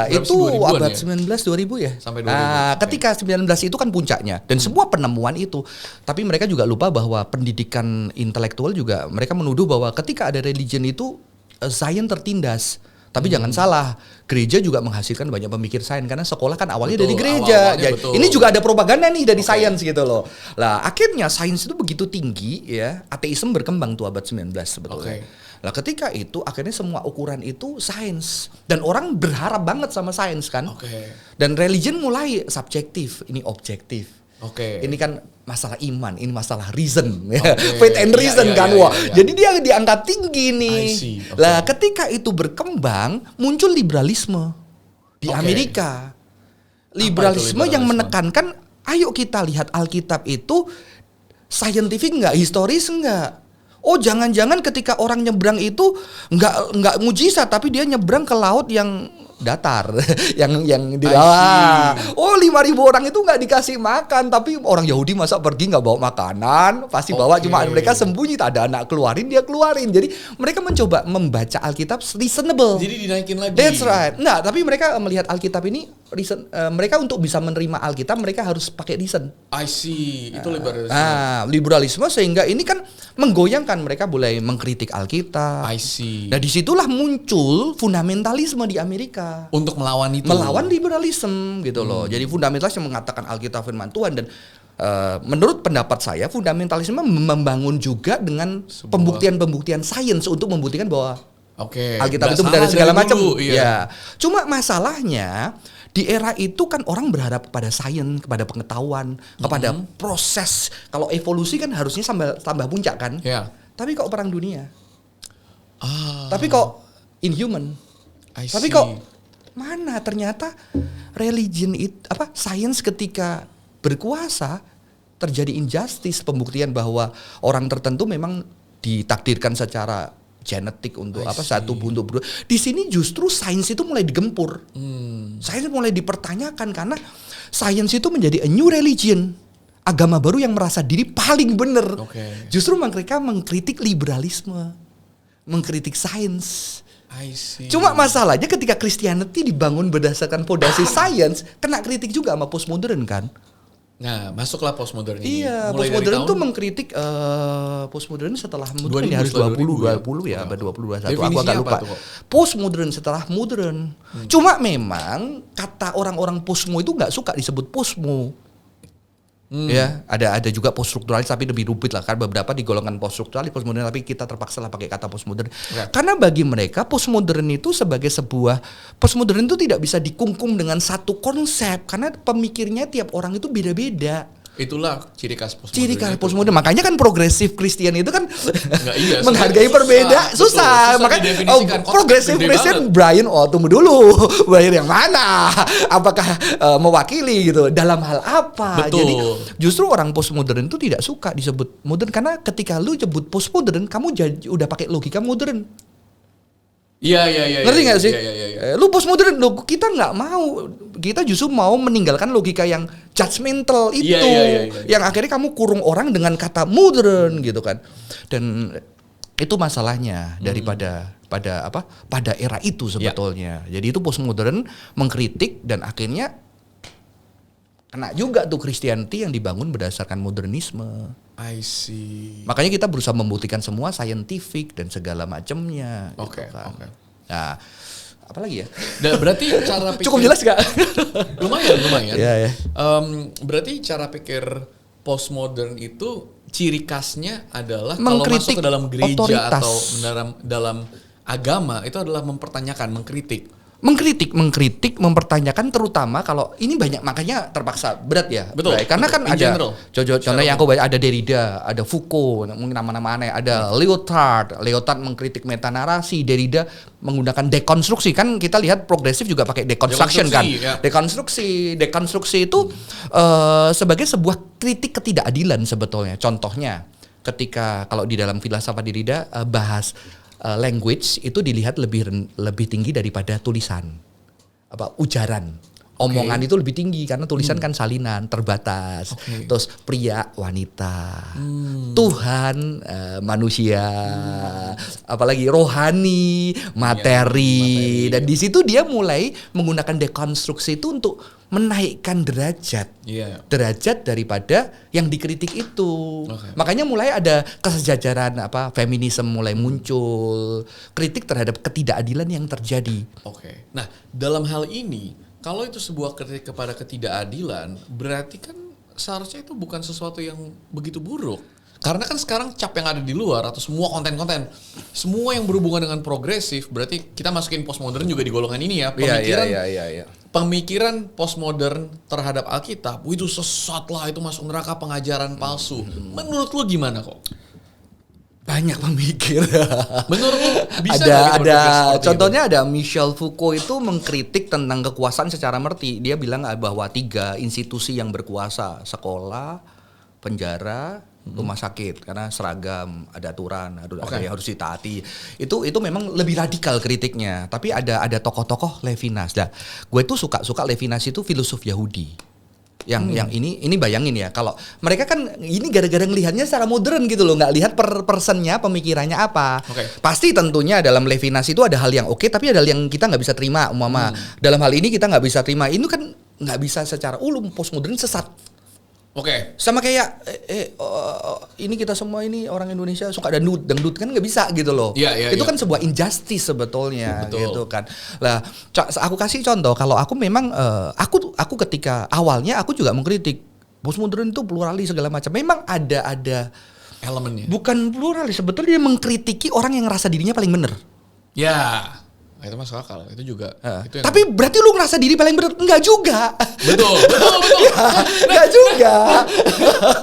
itu abad 19 2000 ya. Sampai 2000. Ketika 19 itu kan puncaknya dan semua penemuan itu. Tapi mereka juga lupa bahwa pendidikan intelektual juga mereka menuduh bahwa ketika ada religion itu sains tertindas. Tapi jangan salah, gereja juga menghasilkan banyak pemikir sains karena sekolah kan awalnya dari gereja. Ini juga ada propaganda nih dari sains gitu loh. Lah akhirnya sains itu begitu tinggi ya, ateisme berkembang tuh abad 19 sebetulnya. Lah ketika itu akhirnya semua ukuran itu sains dan orang berharap banget sama sains kan. Dan religion mulai subjektif, ini objektif. Ini kan masalah iman, ini masalah reason, faith and reason kan, Jadi dia diangkat tinggi nih. Lah ketika itu berkembang, muncul liberalisme di Amerika. Liberalisme yang menekankan, ayo kita lihat Alkitab itu scientific nggak, historis nggak. Oh jangan-jangan ketika orang nyebrang itu nggak mujizat, tapi dia nyebrang ke laut yang datar, yang di bawah. Oh 5.000 orang itu nggak dikasih makan, tapi orang Yahudi masa pergi nggak bawa makanan, pasti bawa, cuma mereka sembunyi, tak ada anak keluarin, dia keluarin. Jadi mereka mencoba membaca Alkitab reasonable. Jadi dinaikin lagi. That's right. Nah, tapi mereka melihat Alkitab ini mereka untuk bisa menerima Alkitab mereka harus pakai reason. I see. Itu liberalisme. Liberalisme, sehingga ini kan menggoyangkan, mereka mulai mengkritik Alkitab. I see. Nah, disitulah muncul fundamentalisme di Amerika. Untuk melawan itu. Melawan liberalisme gitu loh. Jadi fundamentalis yang mengatakan Alkitab firman Tuhan, dan menurut pendapat saya fundamentalisme membangun juga dengan pembuktian-pembuktian sains untuk membuktikan bahwa Alkitab itu benar dan segala macam. Ya. Cuma masalahnya di era itu kan orang berharap kepada sains, kepada pengetahuan, kepada proses. Kalau evolusi kan harusnya tambah puncak kan. Yeah. Tapi kok perang dunia. Tapi kok inhuman. Tapi kok mana ternyata religion itu sains ketika berkuasa terjadi injustice, pembuktian bahwa orang tertentu memang ditakdirkan secara genetik untuk satu untuk berdua. Di sini justru sains itu mulai digempur. Sains mulai dipertanyakan karena sains itu menjadi a new religion. Agama baru yang merasa diri paling benar. Justru mereka mengkritik liberalisme, mengkritik sains. Cuma masalahnya ketika Christianity dibangun berdasarkan fondasi sains, kena kritik juga sama postmodern kan. Nah, masuklah postmodern ini. Iya, postmodern itu mengkritik postmodern setelah modern ya, harus 20 ya, 2021. Aku agak lupa. Postmodern setelah modern. Cuma memang kata orang-orang postmo itu nggak suka disebut postmo. Ya, ada juga poststrukturalis tapi lebih rumit lah, kan beberapa digolongkan poststrukturalis, postmodern, tapi kita terpaksa lah pakai kata postmodern. Karena bagi mereka postmodern itu sebagai sebuah postmodern itu tidak bisa dikungkum dengan satu konsep karena pemikirnya tiap orang itu beda-beda. Itulah ciri khas postmodern. Makanya kan progresif Kristen itu kan menghargai perbedaan. Susah. Makanya progresif Kristen Brian, tunggu dulu. Brian yang mana? Apakah mewakili gitu? Dalam hal apa? Betul. Jadi justru orang postmodern itu tidak suka disebut modern karena ketika lu nyebut postmodern, kamu udah pakai logika modern. Iya. Ngerti nggak sih? Iya. Lu postmodern, kita nggak mau. Kita justru mau meninggalkan logika yang judgmental itu, yang akhirnya kamu kurung orang dengan kata modern gitu kan. Dan itu masalahnya daripada pada era itu sebetulnya. Jadi itu postmodern mengkritik dan akhirnya kena juga tuh Christianity yang dibangun berdasarkan modernisme. I see. Makanya kita berusaha membuktikan semua scientific dan segala macamnya. Oke. Nah, apa lagi ya? Berarti cara pikir cukup jelas gak? Lumayan. Ya. Berarti cara pikir postmodern itu ciri khasnya adalah kalau mengkritik masuk ke dalam gereja otoritas. atau dalam agama itu adalah mempertanyakan, mengkritik, mempertanyakan, terutama kalau ini banyak, makanya terpaksa berat ya. Betul. Karena kan In ada contoh yang aku baca, ada Derrida, ada Foucault, mungkin nama-nama aneh, ada Lyotard mengkritik metanarasi, Derrida menggunakan dekonstruksi. Kan kita lihat progresif juga pakai deconstruction kan. Ya. Dekonstruksi itu sebagai sebuah kritik ketidakadilan sebetulnya. Contohnya ketika kalau di dalam filsafat Derrida bahas language itu dilihat lebih tinggi daripada tulisan, ujaran, omongan itu lebih tinggi karena tulisan kan salinan, terbatas. Terus pria, wanita, Tuhan, manusia, apalagi rohani, materi. Dan di situ dia mulai menggunakan dekonstruksi itu untuk menaikkan derajat daripada yang dikritik itu. Makanya mulai ada kesejajaran feminisme mulai muncul, kritik terhadap ketidakadilan yang terjadi. Nah, dalam hal ini kalau itu sebuah kritik kepada ketidakadilan, berarti kan seharusnya itu bukan sesuatu yang begitu buruk. Karena kan sekarang cap yang ada di luar atau semua konten-konten, semua yang berhubungan dengan progresif, berarti kita masukin postmodern juga di golongan ini ya. Pemikiran postmodern terhadap Alkitab, itu sesat lah, itu masuk neraka, pengajaran palsu. Menurut lu gimana kok? Banyak pemikir. Menurut lu bisa ada contohnya itu? Ada Michel Foucault itu mengkritik tentang kekuasaan secara merti. Dia bilang bahwa 3 institusi yang berkuasa, sekolah, penjara, rumah sakit karena seragam, ada aturan, ada yang harus ditaati. Itu memang lebih radikal kritiknya. Tapi ada tokoh-tokoh Levinas. Nah, gue tuh suka Levinas itu filosof Yahudi. Yang ini bayangin ya, kalau mereka kan ini gara-gara ngelihatnya secara modern gitu loh, nggak lihat personnya, pemikirannya apa. Pasti tentunya dalam Levinas itu ada hal yang oke, tapi ada hal yang kita nggak bisa terima. Dalam hal ini kita nggak bisa terima. Ini kan nggak bisa secara postmodern sesat. Sama kayak ini kita semua ini orang Indonesia suka dangdut kan nggak bisa gitu loh. Itu kan sebuah injustice sebetulnya. Gitu kan. Lah, aku kasih contoh, kalau aku memang aku ketika awalnya aku juga mengkritik postmodern itu pluralis segala macam. Memang ada elemennya. Bukan pluralis, sebetulnya mengkritiki orang yang ngerasa dirinya paling benar. Ya. Itu masuk akal, itu juga. Itu tapi berarti lu ngerasa diri paling benar? Enggak juga. Betul. Enggak juga.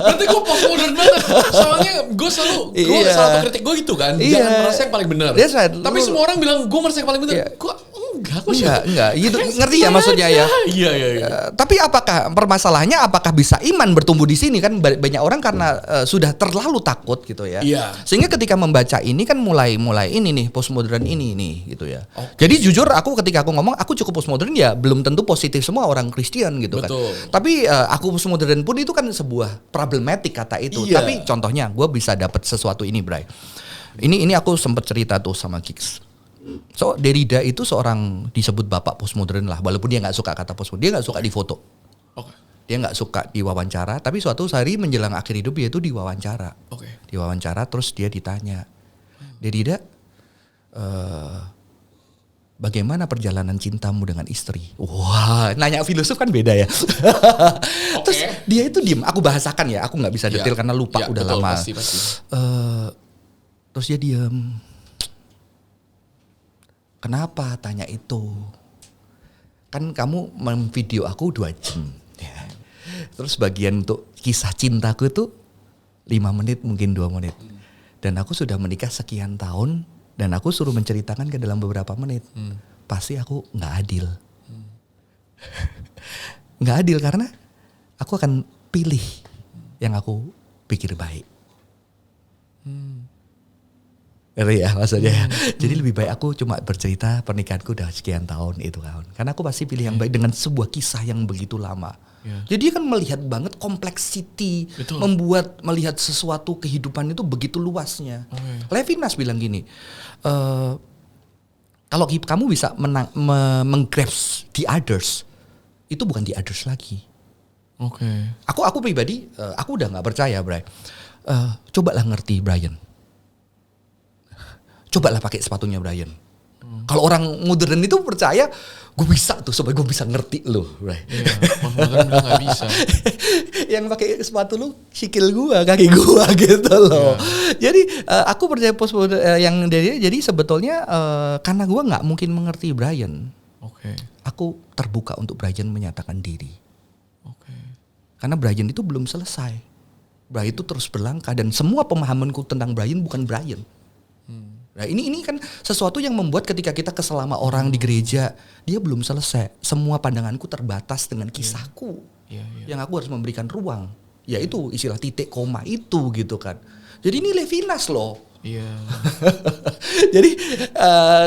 Berarti gue postmodern banget. Soalnya gue salah satu kritik gue gitu kan. Jangan merasa yang paling benar. Right. Tapi semua orang bilang gue merasa yang paling benar. Gue enggak. Gitu, ngerti ya maksudnya ya? Iya. Tapi apakah permasalahannya apakah bisa iman bertumbuh di sini kan banyak orang karena sudah terlalu takut gitu ya. Sehingga ketika membaca ini kan mulai ini nih postmodern ini nih gitu ya. Jadi jujur ketika aku ngomong aku cukup postmodern ya belum tentu positif semua orang Kristen gitu kan. Tapi aku postmodern pun itu kan sebuah problematik kata itu. Tapi contohnya gue bisa dapat sesuatu ini, Bray. Ini aku sempat cerita tuh sama Kicks. So Derrida itu seorang disebut bapak postmodern lah, walaupun dia nggak suka kata postmodern, dia nggak suka difoto, dia nggak suka diwawancara. Tapi suatu hari menjelang akhir hidup dia itu diwawancara, diwawancara terus dia ditanya, Derrida, bagaimana perjalanan cintamu dengan istri? Wah, nanya filosof kan beda ya. Terus dia itu diem, aku bahasakan ya, aku nggak bisa detail karena lupa udah betul, lama. Pasti. Terus dia diem. Kenapa tanya itu? Kan kamu memvideo aku 2 jam. Ya. Terus bagian untuk kisah cintaku itu 5 menit mungkin 2 menit. Dan aku sudah menikah sekian tahun dan aku suruh menceritakan ke dalam beberapa menit. Pasti aku gak adil. Gak adil karena aku akan pilih yang aku pikir baik. Ngeri ya maksudnya. Jadi lebih baik aku cuma bercerita pernikahanku udah sekian tahun itu kan. Karena aku pasti pilih yang baik dengan sebuah kisah yang begitu lama. Jadi dia kan melihat banget kompleksiti, melihat sesuatu kehidupan itu begitu luasnya. Levinas bilang gini, kalau kamu bisa menggrasp the others, itu bukan the others lagi. Aku pribadi, aku udah nggak percaya, Bray. Cobalah ngerti Brian. Cobalah pakai sepatunya Brian. Kalau orang modern itu percaya, gue bisa tuh supaya gue bisa ngerti lo. Right? Modern udah gak bisa. Yang pakai sepatu lu, sikil gue, kaki gue gitu loh. Jadi aku percaya postmodern yang dari jadi sebetulnya karena gue nggak mungkin mengerti Brian. Aku terbuka untuk Brian menyatakan diri. Karena Brian itu belum selesai. Brian itu terus berlangkah dan semua pemahamanku tentang Brian bukan Brian. Nah ini kan sesuatu yang membuat ketika kita kesel sama orang di gereja, dia belum selesai. Semua pandanganku terbatas dengan kisahku. Yang aku harus memberikan ruang. Yaitu istilah titik koma itu gitu kan. Jadi ini Levinas loh. Jadi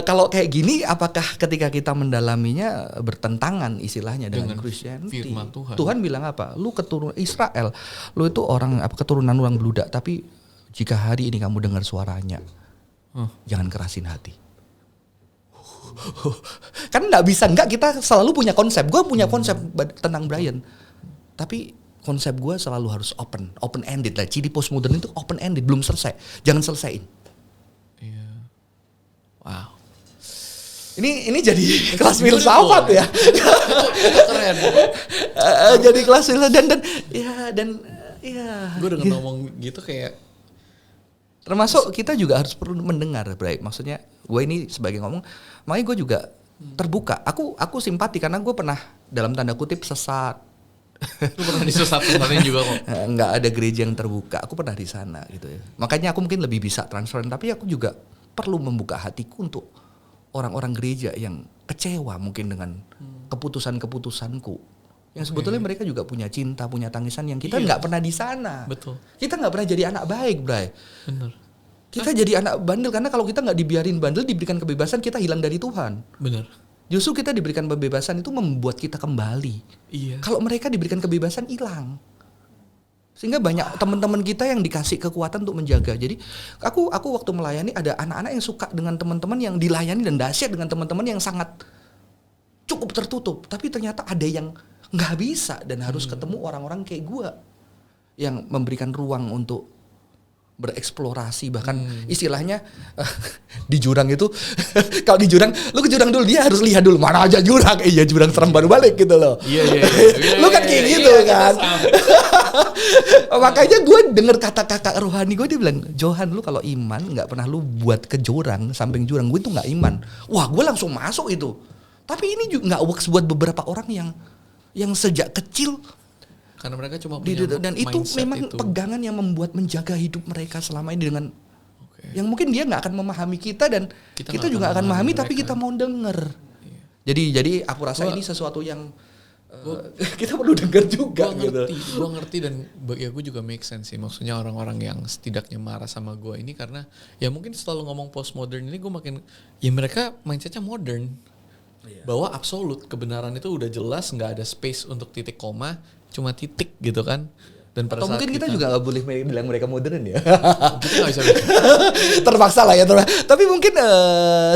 kalau kayak gini, apakah ketika kita mendalaminya bertentangan istilahnya dengan Christianity? Firman Tuhan. Tuhan bilang apa? Lu keturunan Israel, lu itu orang keturunan orang beludak, tapi jika hari ini kamu dengar suaranya, jangan kerasin hati. Kan nggak bisa kita selalu punya konsep. Gue punya konsep tentang Brian, tapi konsep gue selalu harus open ended lah. Ciri postmodern itu open ended, belum selesai, jangan selesaiin. Wow. Ini jadi kelas filsafat ya. Keren. Jadi kelas filsafat dan gue udah ngomong gitu kayak. Termasuk kita juga harus perlu mendengar, Bray. Maksudnya gue ini sebagai ngomong, makanya gue juga terbuka. Aku simpati karena gue pernah dalam tanda kutip sesat. Lu pernah disesat-sesatin juga kok? Nggak ada gereja yang terbuka. Aku pernah di sana gitu ya. Makanya aku mungkin lebih bisa transparan. Tapi aku juga perlu membuka hatiku untuk orang-orang gereja yang kecewa mungkin dengan keputusan-keputusanku. Yang sebetulnya mereka juga punya cinta, punya tangisan yang kita nggak pernah di sana. Betul. Kita nggak pernah jadi anak baik, Bray. Bener. Kita jadi anak bandel karena kalau kita nggak dibiarin bandel, diberikan kebebasan, kita hilang dari Tuhan. Bener. Justru kita diberikan kebebasan itu membuat kita kembali. Iya. Kalau mereka diberikan kebebasan, hilang. Sehingga banyak teman-teman kita yang dikasih kekuatan untuk menjaga. Jadi aku waktu melayani ada anak-anak yang suka dengan teman-teman yang dilayani dan dahsyat dengan teman-teman yang sangat cukup tertutup. Tapi ternyata ada yang nggak bisa dan harus ketemu orang-orang kayak gue yang memberikan ruang untuk bereksplorasi, bahkan istilahnya di jurang itu kalau di jurang lu ke jurang dulu, dia harus lihat dulu mana aja jurang, iya jurang serem baru balik gitu loh. Iya. Lu kan kayak gitu kan. Makanya gue denger kata kakak rohani gue, dia bilang, Johan lu kalau iman nggak pernah lu buat ke jurang, samping jurang. Gue tuh nggak iman. Wah, gue langsung masuk itu. Tapi ini juga nggak works buat beberapa orang yang sejak kecil. Karena mereka cuma punya dan itu memang pegangan yang membuat menjaga hidup mereka selama ini dengan yang mungkin dia nggak akan memahami kita dan kita juga akan memahami mereka. Tapi kita mau denger. Iya. Jadi aku rasa ini sesuatu yang kita perlu dengar juga. Gue ngerti dan ya gue juga make sense sih. Maksudnya orang-orang yang setidaknya marah sama gue ini karena ya mungkin selalu ngomong postmodern ini gue makin ya mereka mindsetnya modern. Bahwa absolut kebenaran itu udah jelas, nggak ada space untuk titik koma, cuma titik gitu kan. Dan atau mungkin kita juga nggak boleh bilang mereka modern ya. Kita nggak bisa. Terpaksa lah ya. Tapi mungkin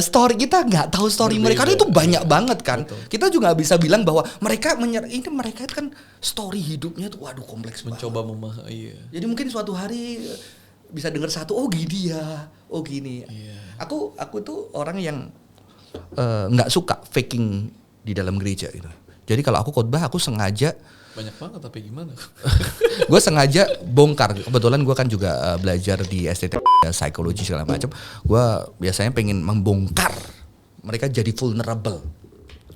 story kita nggak tahu story mereka itu banyak banget kan. Betul. Kita juga nggak bisa bilang bahwa mereka itu kan story hidupnya tuh waduh kompleks banget. Mencoba memahami. Iya. Jadi mungkin suatu hari bisa dengar satu, oh gini ya, oh gini. Iya. Aku tuh orang yang nggak suka faking di dalam gereja gitu. Jadi kalau aku khotbah aku sengaja banyak banget tapi gimana? Gue sengaja bongkar. Kebetulan gue kan juga belajar di STT psikologi segala macam. Gue biasanya pengen membongkar mereka jadi vulnerable.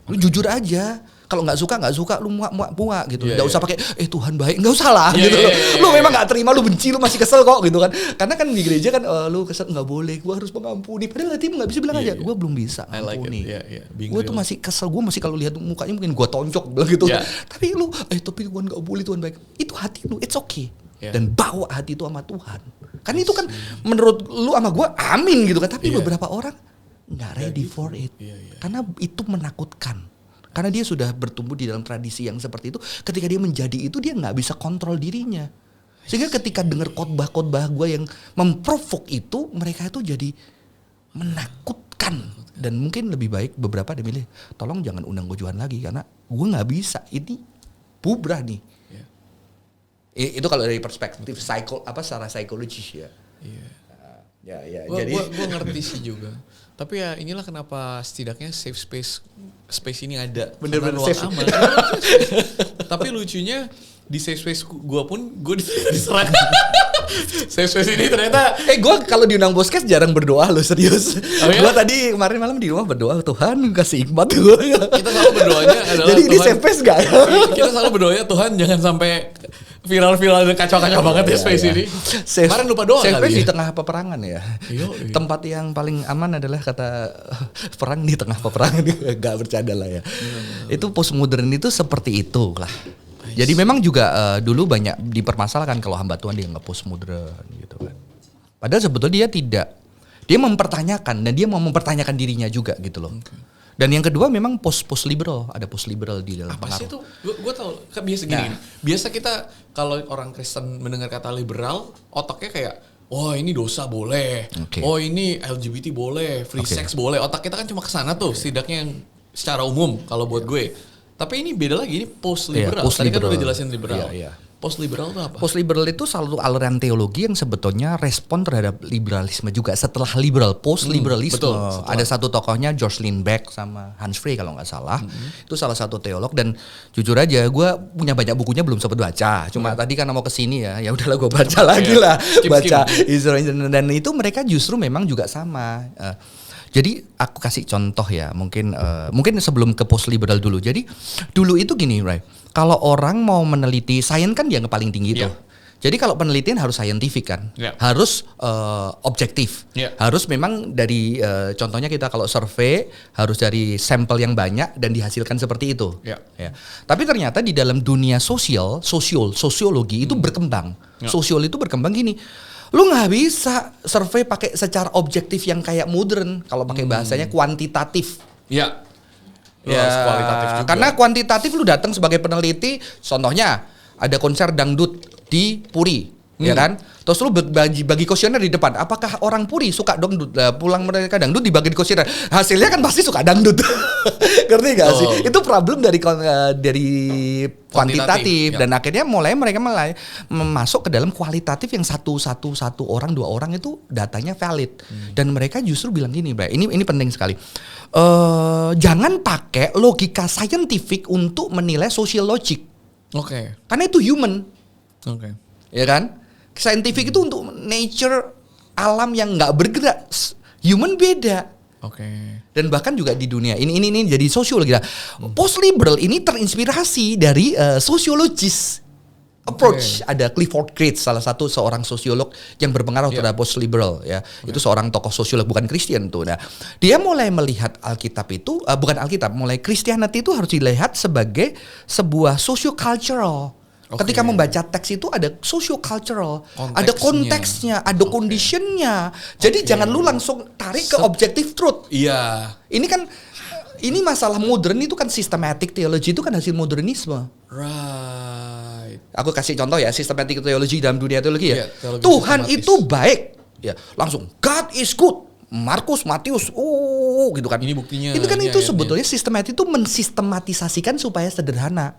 Lu jujur aja. Kalau nggak suka lu muak gitu. Nggak usah pakai Tuhan baik, nggak usah lah gitu loh. Lu memang nggak terima, lu benci, lu masih kesel kok gitu kan. Karena kan di gereja kan lu kesel nggak boleh, gue harus mengampuni. Padahal hati nggak bisa bilang aja, gue belum bisa mengampuni. Gue tuh masih kesel, gue masih kalau lihat mukanya mungkin gue tonjok bilang gitu. Tapi lu, tapi Tuhan nggak boleh, Tuhan baik. Itu hati lu, it's okay. Dan bawa hati itu sama Tuhan. Kan itu kan menurut lu sama gue amin gitu kan. Tapi beberapa orang nggak ready for it. Karena itu menakutkan. Karena dia sudah bertumbuh di dalam tradisi yang seperti itu. Ketika dia menjadi itu, dia nggak bisa kontrol dirinya. Sehingga ketika dengar khotbah-khotbah gue yang memprovok itu, mereka itu jadi menakutkan. Dan mungkin lebih baik beberapa dia milih, tolong jangan undang gue Johan lagi karena gue nggak bisa. Ini bubrah nih. Itu kalau dari perspektif secara psikologis ya. Jadi gue ngerti sih juga. Tapi ya inilah kenapa setidaknya safe space ini ada. Bener-bener safe. Aman. Tapi lucunya di safe space gue pun gue diserang. Safe space ini ternyata. Gue kalau diundang podcast jarang berdoa loh, serius. Oh, ya? Gue tadi kemarin malam di rumah berdoa, Tuhan kasih hikmat gue. Kita selalu berdoanya adalah jadi ini safe space gak? Kita selalu berdoanya Tuhan jangan sampai viral-viral dan kacau-kacau banget ya space ini. Kemarin lupa doa safe kali space di tengah peperangan ya. Iya. Tempat yang paling aman adalah kata perang di tengah peperangan. Gak bercanda lah ya. Itu postmodern itu seperti itu lah. Jadi memang juga dulu banyak dipermasalahkan kalau hamba Tuhan dia nggak postmodern gitu kan. Padahal sebetulnya dia mempertanyakan dan dia mau mempertanyakan dirinya juga gitu loh. Dan yang kedua memang post liberal, ada post liberal di dalam apa sih itu? Gue tau kan biasa gini. Biasa kita kalau orang Kristen mendengar kata liberal, otaknya kayak oh ini dosa boleh, oh ini LGBT boleh, free sex boleh. Otak kita kan cuma kesana tuh, setidaknya yang secara umum kalau buat gue. Tapi ini beda lagi, ini post liberal. Tadi kan udah jelasin liberal. Post liberal itu apa? Post liberal itu salah satu aliran teologi yang sebetulnya respon terhadap liberalisme juga. Setelah liberal, post liberalisme. Ada satu tokohnya George Lindbergh sama Hans Frey kalau nggak salah. Itu salah satu teolog dan jujur aja gue punya banyak bukunya belum sempat baca. Cuma tadi karena mau kesini ya udahlah gue baca lagi lah. Baca Israel dan itu mereka justru memang juga sama. Jadi aku kasih contoh ya, mungkin sebelum ke post liberal dulu. Jadi dulu itu gini, right? Kalau orang mau meneliti sains kan yang paling tinggi tuh. Jadi kalau penelitian harus scientific kan, harus objektif, harus memang dari contohnya kita kalau survei harus dari sampel yang banyak dan dihasilkan seperti itu. Ya. Tapi ternyata di dalam dunia sosiologi itu berkembang. Sosial itu berkembang gini. Lu nggak bisa survei pakai secara objektif yang kayak modern. Kalau pakai bahasanya kuantitatif. Ya. Kualitatif juga. Karena kuantitatif lu datang sebagai peneliti, contohnya ada konser dangdut di Puri, ya kan? Terus lu bagi kuesioner di depan, apakah orang Puri suka dangdut? Pulang mereka dangdut dibagi di kuesioner, hasilnya kan pasti suka dangdut. Ngerti gak sih? Itu problem dari kuantitatif dan akhirnya mereka mulai masuk ke dalam kualitatif yang satu orang, 2 orang itu datanya valid. Dan mereka justru bilang gini, Bray, ini penting sekali. Jangan pakai logika saintifik untuk menilai social logic. Karena itu human. Ya kan? Scientific itu untuk nature alam yang nggak bergerak. Human beda. Dan bahkan juga di dunia ini jadi sosiologi. Post liberal ini terinspirasi dari sosiologis approach. Ada Clifford Geertz, salah satu seorang sosiolog yang berpengaruh terhadap post liberal ya. Itu seorang tokoh sosiolog bukan Kristen tuh. Nah, dia mulai melihat Alkitab itu mulai Christianity itu harus dilihat sebagai sebuah socio-cultural. Ketika membaca teks itu ada socio-cultural, ada konteksnya, ada conditionnya. Jadi jangan lu langsung tarik ke objective truth. Iya. Ini masalah modern itu kan systematic theology itu kan hasil modernisme. Right. Aku kasih contoh ya, systematic theology dalam dunia teologi ya. Tuhan itu baik. Ya, langsung God is good. Markus, Matius, gitu kan. Ini buktinya. Itu kan sebetulnya sistematik itu mensistematisasikan supaya sederhana.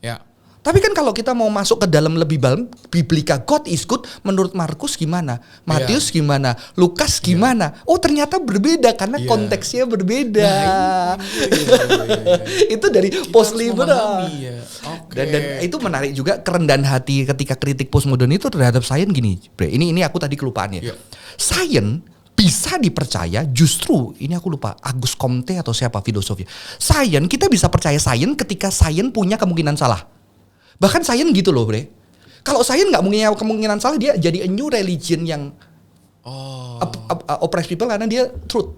Ya. Tapi kan kalau kita mau masuk ke dalam lebih dalam, biblika God is good, menurut Markus gimana? Matius gimana? Lukas gimana? Oh ternyata berbeda karena konteksnya berbeda. Itu dari post liberal. Dan itu menarik juga kerendahan hati ketika kritik postmodern itu terhadap sains gini. Bre, ini aku tadi kelupaan ya. Sains bisa dipercaya justru, ini aku lupa, Agus Comte atau siapa filosofnya. Sains, kita bisa percaya sains ketika sains punya kemungkinan salah. Bahkan sains gitu loh, Bre. Kalau sains nggak punya kemungkinan salah, dia jadi a new religion yang oppress people karena dia truth.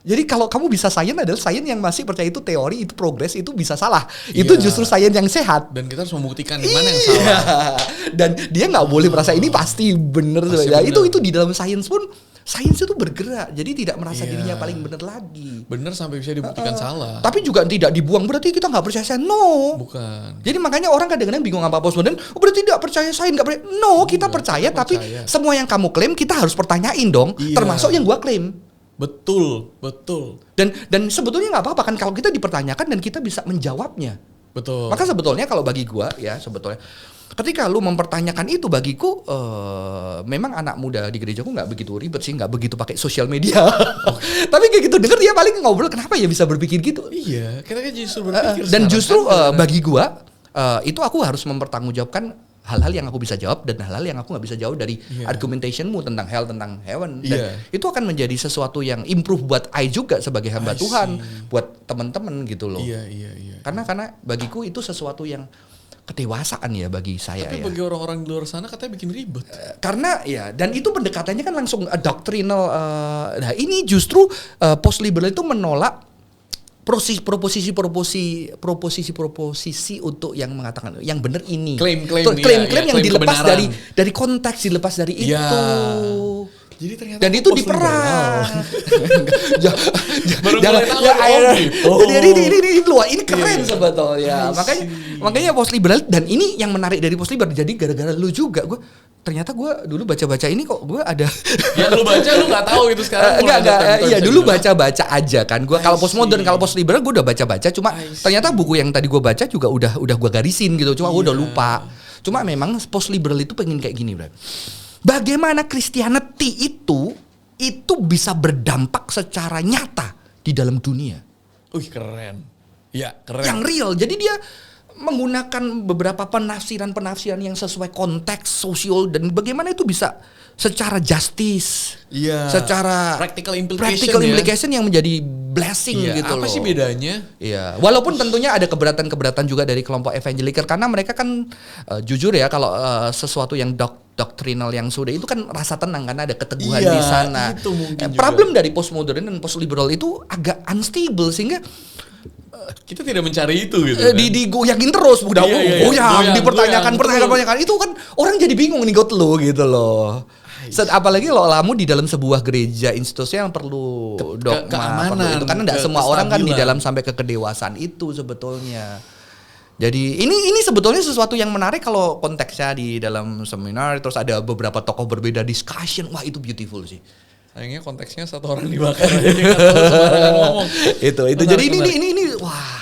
Jadi kalau kamu bisa sains adalah sains yang masih percaya itu teori, itu progres, itu bisa salah. Itu justru sains yang sehat. Dan kita harus membuktikan di mana yang salah. Dan dia nggak boleh merasa ini pasti benar. Itu di dalam sains pun. Sains itu bergerak, jadi tidak merasa dirinya paling benar lagi. Benar sampai bisa dibuktikan salah. Tapi juga tidak dibuang, berarti kita nggak percaya sains. No. Bukan. Jadi makanya orang kadang-kadang bingung apa postmodern. Berarti tidak percaya sains, nggak percaya. No, kita percaya, tapi semua yang kamu klaim kita harus pertanyain dong. Termasuk yang gua klaim. Betul. Dan sebetulnya nggak apa-apa kan kalau kita dipertanyakan dan kita bisa menjawabnya. Betul. Maka sebetulnya kalau bagi gua ya sebetulnya. Ketika lu mempertanyakan itu bagiku memang anak muda di gerejaku nggak begitu ribet sih, nggak begitu pakai sosial media. Tapi kayak gitu denger dia paling ngobrol kenapa ya bisa berpikir gitu. Iya, kita kan justru berpikir. Dan justru bagi gua itu aku harus mempertanggungjawabkan hal-hal yang aku bisa jawab dan hal-hal yang aku nggak bisa jawab dari argumentationmu tentang hell, tentang heaven. Dan itu akan menjadi sesuatu yang improve buat I juga sebagai hamba Tuhan, buat teman-teman gitu loh. Iya. Karena bagiku itu sesuatu yang kedewasaan ya bagi saya. Tapi bagi orang-orang di luar sana katanya bikin ribet. Karena ya, dan itu pendekatannya kan langsung doctrinal. Nah ini justru post liberal itu menolak proposisi untuk yang mengatakan yang benar ini. Klaim-klaim yang dilepas dari konteks, dilepas dari itu. Jadi ternyata dan itu diperang. Ini keren sebetulnya. Makanya post liberal dan ini yang menarik dari post liberal. Jadi gara-gara lu juga gue dulu baca-baca ini kok gue ada. Ya lu baca lu nggak tahu itu sekarang. Iya dulu baca-baca aja kan. Gue kalau postmodern, kalau post liberal gue udah baca-baca. Cuma ternyata buku yang tadi gue baca juga udah gue garisin gitu. Cuma gue udah lupa. Cuma memang post liberal itu pengen kayak gini, bro. Bagaimana Christianity itu bisa berdampak secara nyata di dalam dunia. Keren. Ya, keren. Yang real. Jadi dia menggunakan beberapa penafsiran yang sesuai konteks sosial dan bagaimana itu bisa secara justice, secara practical implication yang menjadi blessing gitu apa loh. Apa sih bedanya? Iya, walaupun tentunya ada keberatan juga dari kelompok evangelical karena mereka kan jujur ya kalau sesuatu yang doktrinal yang sudah itu kan rasa tenang karena ada keteguhan di sana. Itu mungkin problem dari postmodern dan postliberal itu agak unstable sehingga kita tidak mencari itu gitu kan. Digoyangin terus, goyang, dipertanyakan itu kan orang jadi bingung nih lo gitu loh. Apalagi kalau kamu di dalam sebuah gereja institusi yang perlu dogma, perlu itu karena tidak semua orang kan di dalam sampai ke kedewasaan itu sebetulnya. Jadi ini sebetulnya sesuatu yang menarik kalau konteksnya di dalam seminar terus ada beberapa tokoh berbeda discussion, wah itu beautiful sih. Sayangnya konteksnya satu orang dibakar aja nggak tahu sembarangan ngomong. Itu. Jadi ini wah.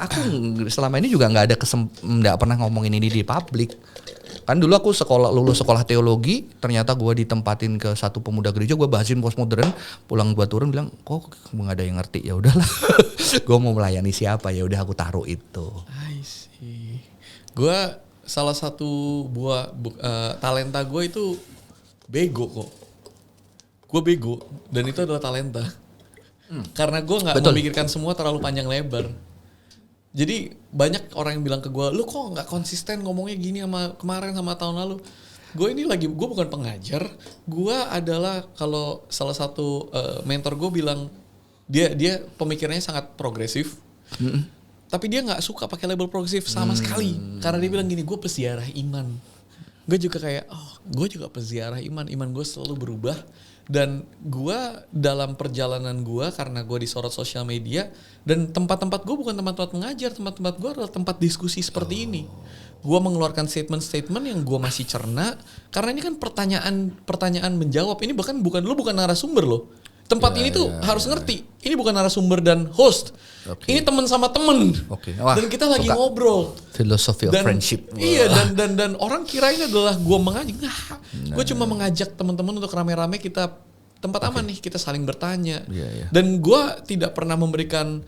Aku selama ini juga nggak pernah ngomongin ini di publik. Kan dulu aku lulus sekolah teologi, ternyata gue ditempatin ke satu pemuda gereja, gue bahasin postmodern, pulang gue turun bilang, kok nggak ada yang ngerti, ya udahlah, gue mau melayani siapa, ya udah aku taruh itu. I see. Gue salah satu talenta gue itu bego kok. Gue bego dan itu adalah talenta. Karena gue nggak memikirkan semua terlalu panjang lebar. Jadi banyak orang yang bilang ke gue, lu kok nggak konsisten ngomongnya gini sama kemarin sama tahun lalu. Gue bukan pengajar. Gue adalah kalau salah satu mentor gue bilang dia pemikirannya sangat progresif. Tapi dia nggak suka pakai label progresif sama sekali. Karena dia bilang gini, gue peziarah iman. Gue juga kayak, gue juga peziarah iman. Iman gue selalu berubah. Dan gue dalam perjalanan gue karena gue disorot sosial media dan tempat-tempat gue bukan tempat-tempat mengajar, tempat-tempat gue adalah tempat diskusi seperti ini. Gue mengeluarkan statement-statement yang gue masih cerna karena ini kan pertanyaan menjawab. Ini bukan narasumber loh. Tempat ini tuh harus ngerti. Ini bukan narasumber dan host. Ini teman sama temen. Dan kita lagi ngobrol. Philosophy of friendship. Iya dan orang kira ini adalah gue mengajak. Gue cuma mengajak teman-teman untuk rame-rame kita tempat aman nih, kita saling bertanya. Dan gue tidak pernah memberikan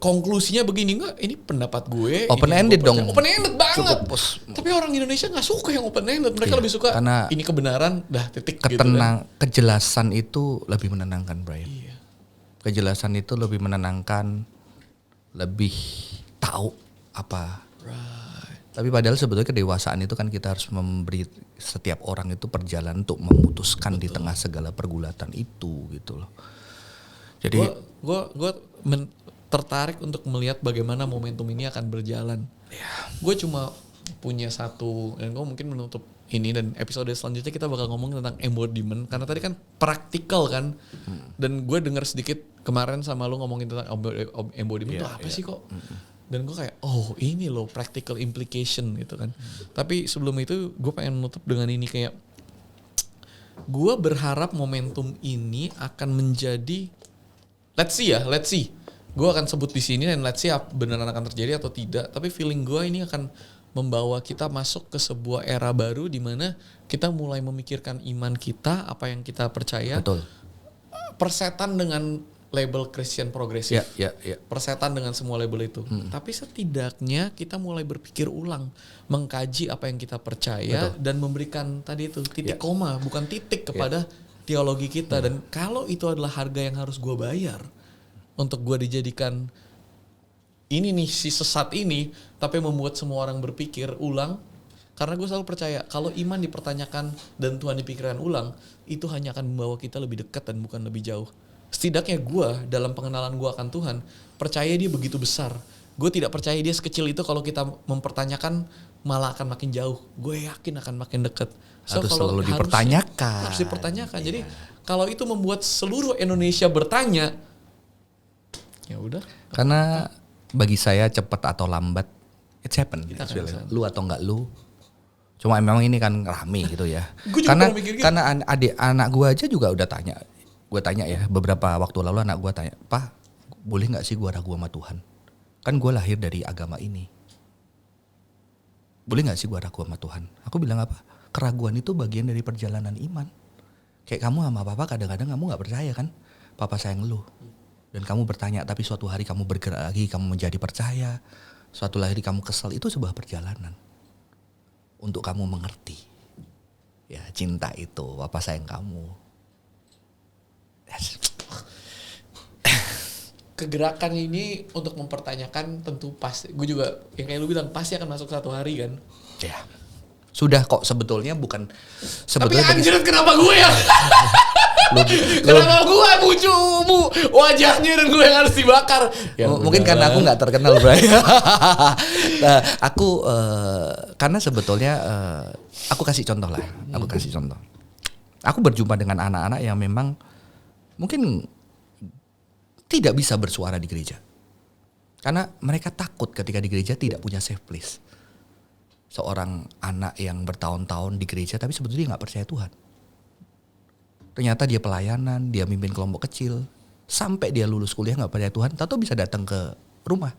konklusinya begini, enggak, ini pendapat gue. Open-ended dong. Open-ended banget. Tapi orang Indonesia gak suka yang open-ended. Mereka lebih suka karena ini kebenaran, dah titik gitu kan. Kejelasan itu lebih menenangkan, Brian. Iya. Kejelasan itu lebih menenangkan, lebih tahu apa. Right. Tapi padahal sebetulnya kedewasaan itu kan kita harus memberi setiap orang itu perjalanan untuk memutuskan di tengah segala pergulatan itu gitu loh. Jadi gue tertarik untuk melihat bagaimana momentum ini akan berjalan. Gue cuma punya satu, dan gue mungkin menutup ini dan episode selanjutnya kita bakal ngomong tentang embodiment karena tadi kan praktikal kan. Dan gue dengar sedikit kemarin sama lu ngomongin tentang embodiment itu apa sih kok. Dan gue kayak ini loh practical implication gitu kan. Tapi sebelum itu gue pengen menutup dengan ini kayak gue berharap momentum ini akan menjadi let's see. Gue akan sebut di sini dan let's see beneran akan terjadi atau tidak. Tapi feeling gue ini akan membawa kita masuk ke sebuah era baru di mana kita mulai memikirkan iman kita, apa yang kita percaya. Betul. Persetan dengan label Christian progresif. Persetan dengan semua label itu. Tapi setidaknya kita mulai berpikir ulang, mengkaji apa yang kita percaya. Betul. Dan memberikan tadi itu titik koma, bukan titik kepada teologi kita. Dan kalau itu adalah harga yang harus gue bayar untuk gue dijadikan ini nih si sesat ini, tapi membuat semua orang berpikir ulang. Karena gue selalu percaya kalau iman dipertanyakan dan Tuhan dipikirkan ulang, itu hanya akan membawa kita lebih dekat dan bukan lebih jauh. Setidaknya gue dalam pengenalan gue akan Tuhan percaya dia begitu besar. Gue tidak percaya dia sekecil itu. Kalau kita mempertanyakan malah akan makin jauh. Gue yakin akan makin dekat. Harus selalu dipertanyakan. Harus dipertanyakan. Jadi kalau itu membuat seluruh Indonesia bertanya, ya udah. Karena bagi saya cepat atau lambat it's happen. Lu atau enggak lu. Cuma memang ini kan rame gitu ya. Karena adik anak gue aja juga udah tanya. Gue tanya ya beberapa waktu lalu anak gue tanya, "Pak, boleh gak sih gue ragu sama Tuhan? Kan gue lahir dari agama ini. Boleh gak sih gue ragu sama Tuhan?" Aku bilang apa? Keraguan itu bagian dari perjalanan iman. Kayak kamu sama papa kadang-kadang kamu gak percaya kan? Papa sayang lu. Dan kamu bertanya, tapi suatu hari kamu bergerak lagi, kamu menjadi percaya. Suatu hari kamu kesal, itu sebuah perjalanan. Untuk kamu mengerti. Ya, cinta itu, Papa sayang kamu. Kegerakan ini untuk mempertanyakan tentu pasti. Gue juga, yang kayak lu bilang, pasti akan masuk satu hari kan. Ya. Sudah kok sebetulnya bukan. Tapi anjir kenapa gue ya? Kenapa gue bujumu wajahnya dan gue yang harus dibakar? Ya, mungkin karena aku nggak terkenal, Bray. Nah, aku karena sebetulnya aku kasih contoh lah. Aku kasih contoh. Aku berjumpa dengan anak-anak yang memang mungkin tidak bisa bersuara di gereja. Karena mereka takut ketika di gereja tidak punya safe place. Seorang anak yang bertahun-tahun di gereja tapi sebetulnya nggak percaya Tuhan. Ternyata dia pelayanan, dia mimpin kelompok kecil. Sampai dia lulus kuliah gak percaya Tuhan, tahu bisa datang ke rumah.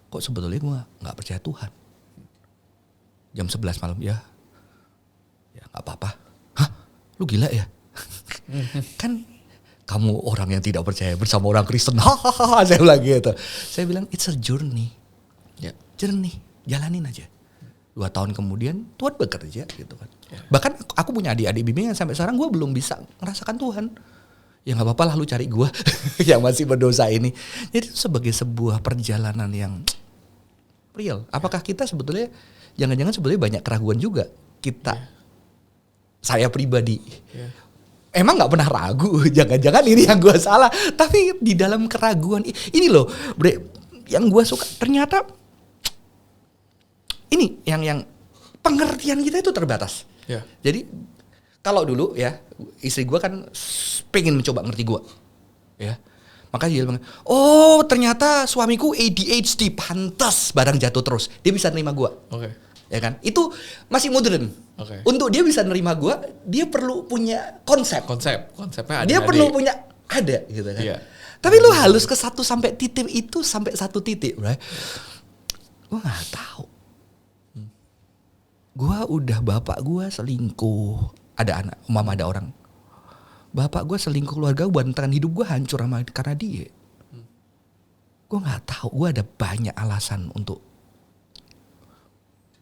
Kok sebetulnya gue gak percaya Tuhan. Jam 11 malam, ya gak apa-apa. Hah? Lu gila ya? Kan kamu orang yang tidak percaya bersama orang Kristen. Hahaha, saya bilang gitu. Saya bilang, it's a journey. Ya, journey, jalanin aja. 2 tahun kemudian Tuhan bekerja gitu kan. Bahkan aku punya adik-adik bimbingan sampai sekarang gue belum bisa merasakan Tuhan. Ya gak apa-apa lah lu cari gue yang masih berdosa ini. Jadi itu sebagai sebuah perjalanan yang real. Apakah kita sebetulnya, jangan-jangan sebetulnya banyak keraguan juga kita. Saya pribadi. Emang gak pernah ragu, jangan-jangan ini yang gue salah. Tapi di dalam keraguan, ini loh Bre, yang gue suka ternyata ini yang pengertian kita itu terbatas. Jadi kalau dulu ya istri gue kan pengen mencoba ngerti gue, ya maka dia bilang, oh ternyata suamiku ADHD, pantas barang jatuh terus, dia bisa nerima gue, ya kan? Itu masih modern. Untuk dia bisa nerima gue, dia perlu punya konsepnya ada. Dia perlu punya gitu kan. Tapi lu halus ke satu sampai titik itu sampai satu titik, right? Gue nggak tahu. Gue udah bapak gue selingkuh, ada anak, mama ada orang. Bapak gue selingkuh, keluarga gue, bantaran hidup gue hancur karena dia. Gue nggak tahu, gue ada banyak alasan untuk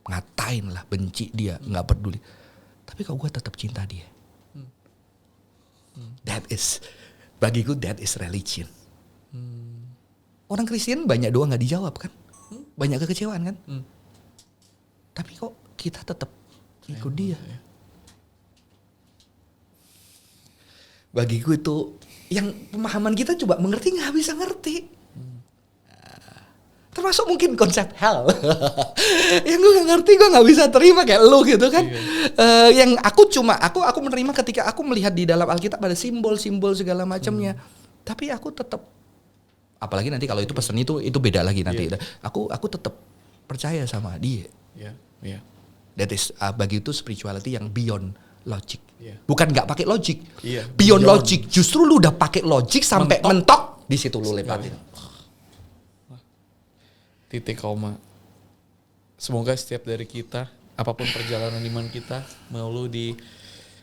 ngatain lah, benci dia, nggak peduli. Tapi kok gue tetap cinta dia. That is, bagiku that is religion. Orang Kristen banyak doa nggak dijawab kan, banyak kekecewaan kan. Tapi kok kita tetap ikut dia. Bagiku itu yang pemahaman kita coba mengerti nggak bisa ngerti. Termasuk mungkin konsep hell. Yang gue nggak ngerti, gue nggak bisa terima kayak lu gitu kan. Yang aku menerima ketika aku melihat di dalam Alkitab ada simbol-simbol segala macamnya. Tapi aku tetap, apalagi nanti kalau itu pesan itu beda lagi nanti. Aku tetap percaya sama dia. That is bagi itu spirituality yang beyond logic. Bukan nggak pakai logic, beyond logic. Justru lu udah pakai logic sampai mentok di situ lu lepatin. Titik koma. Semoga setiap dari kita, apapun perjalanan iman kita, mau lu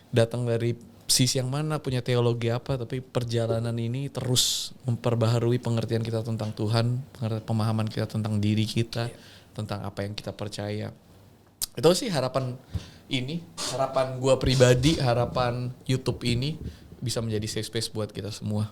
datang dari sisi yang mana, punya teologi apa, tapi perjalanan ini terus memperbaharui pengertian kita tentang Tuhan, pemahaman kita tentang diri kita, tentang apa yang kita percaya. Itu sih harapan gua pribadi, harapan YouTube ini bisa menjadi safe space buat kita semua.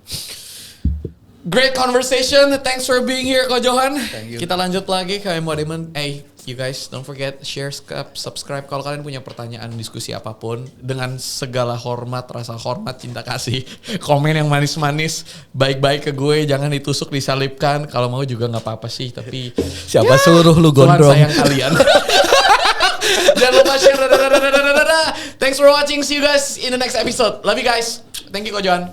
Great conversation, thanks for being here Ko Johan. Kita lanjut lagi ke Embodiment. Hey, you guys don't forget share, subscribe. Kalau kalian punya pertanyaan, diskusi apapun, dengan segala hormat, rasa hormat, cinta kasih, komen yang manis-manis, baik-baik ke gue, jangan ditusuk, disalipkan. Kalau mau juga nggak apa-apa sih, tapi siapa suruh lu gondrong? Tuhan sayang kalian. Jangan lupa share. Thanks for watching. See you guys in the next episode. Love you guys. Thank you Ko Johan.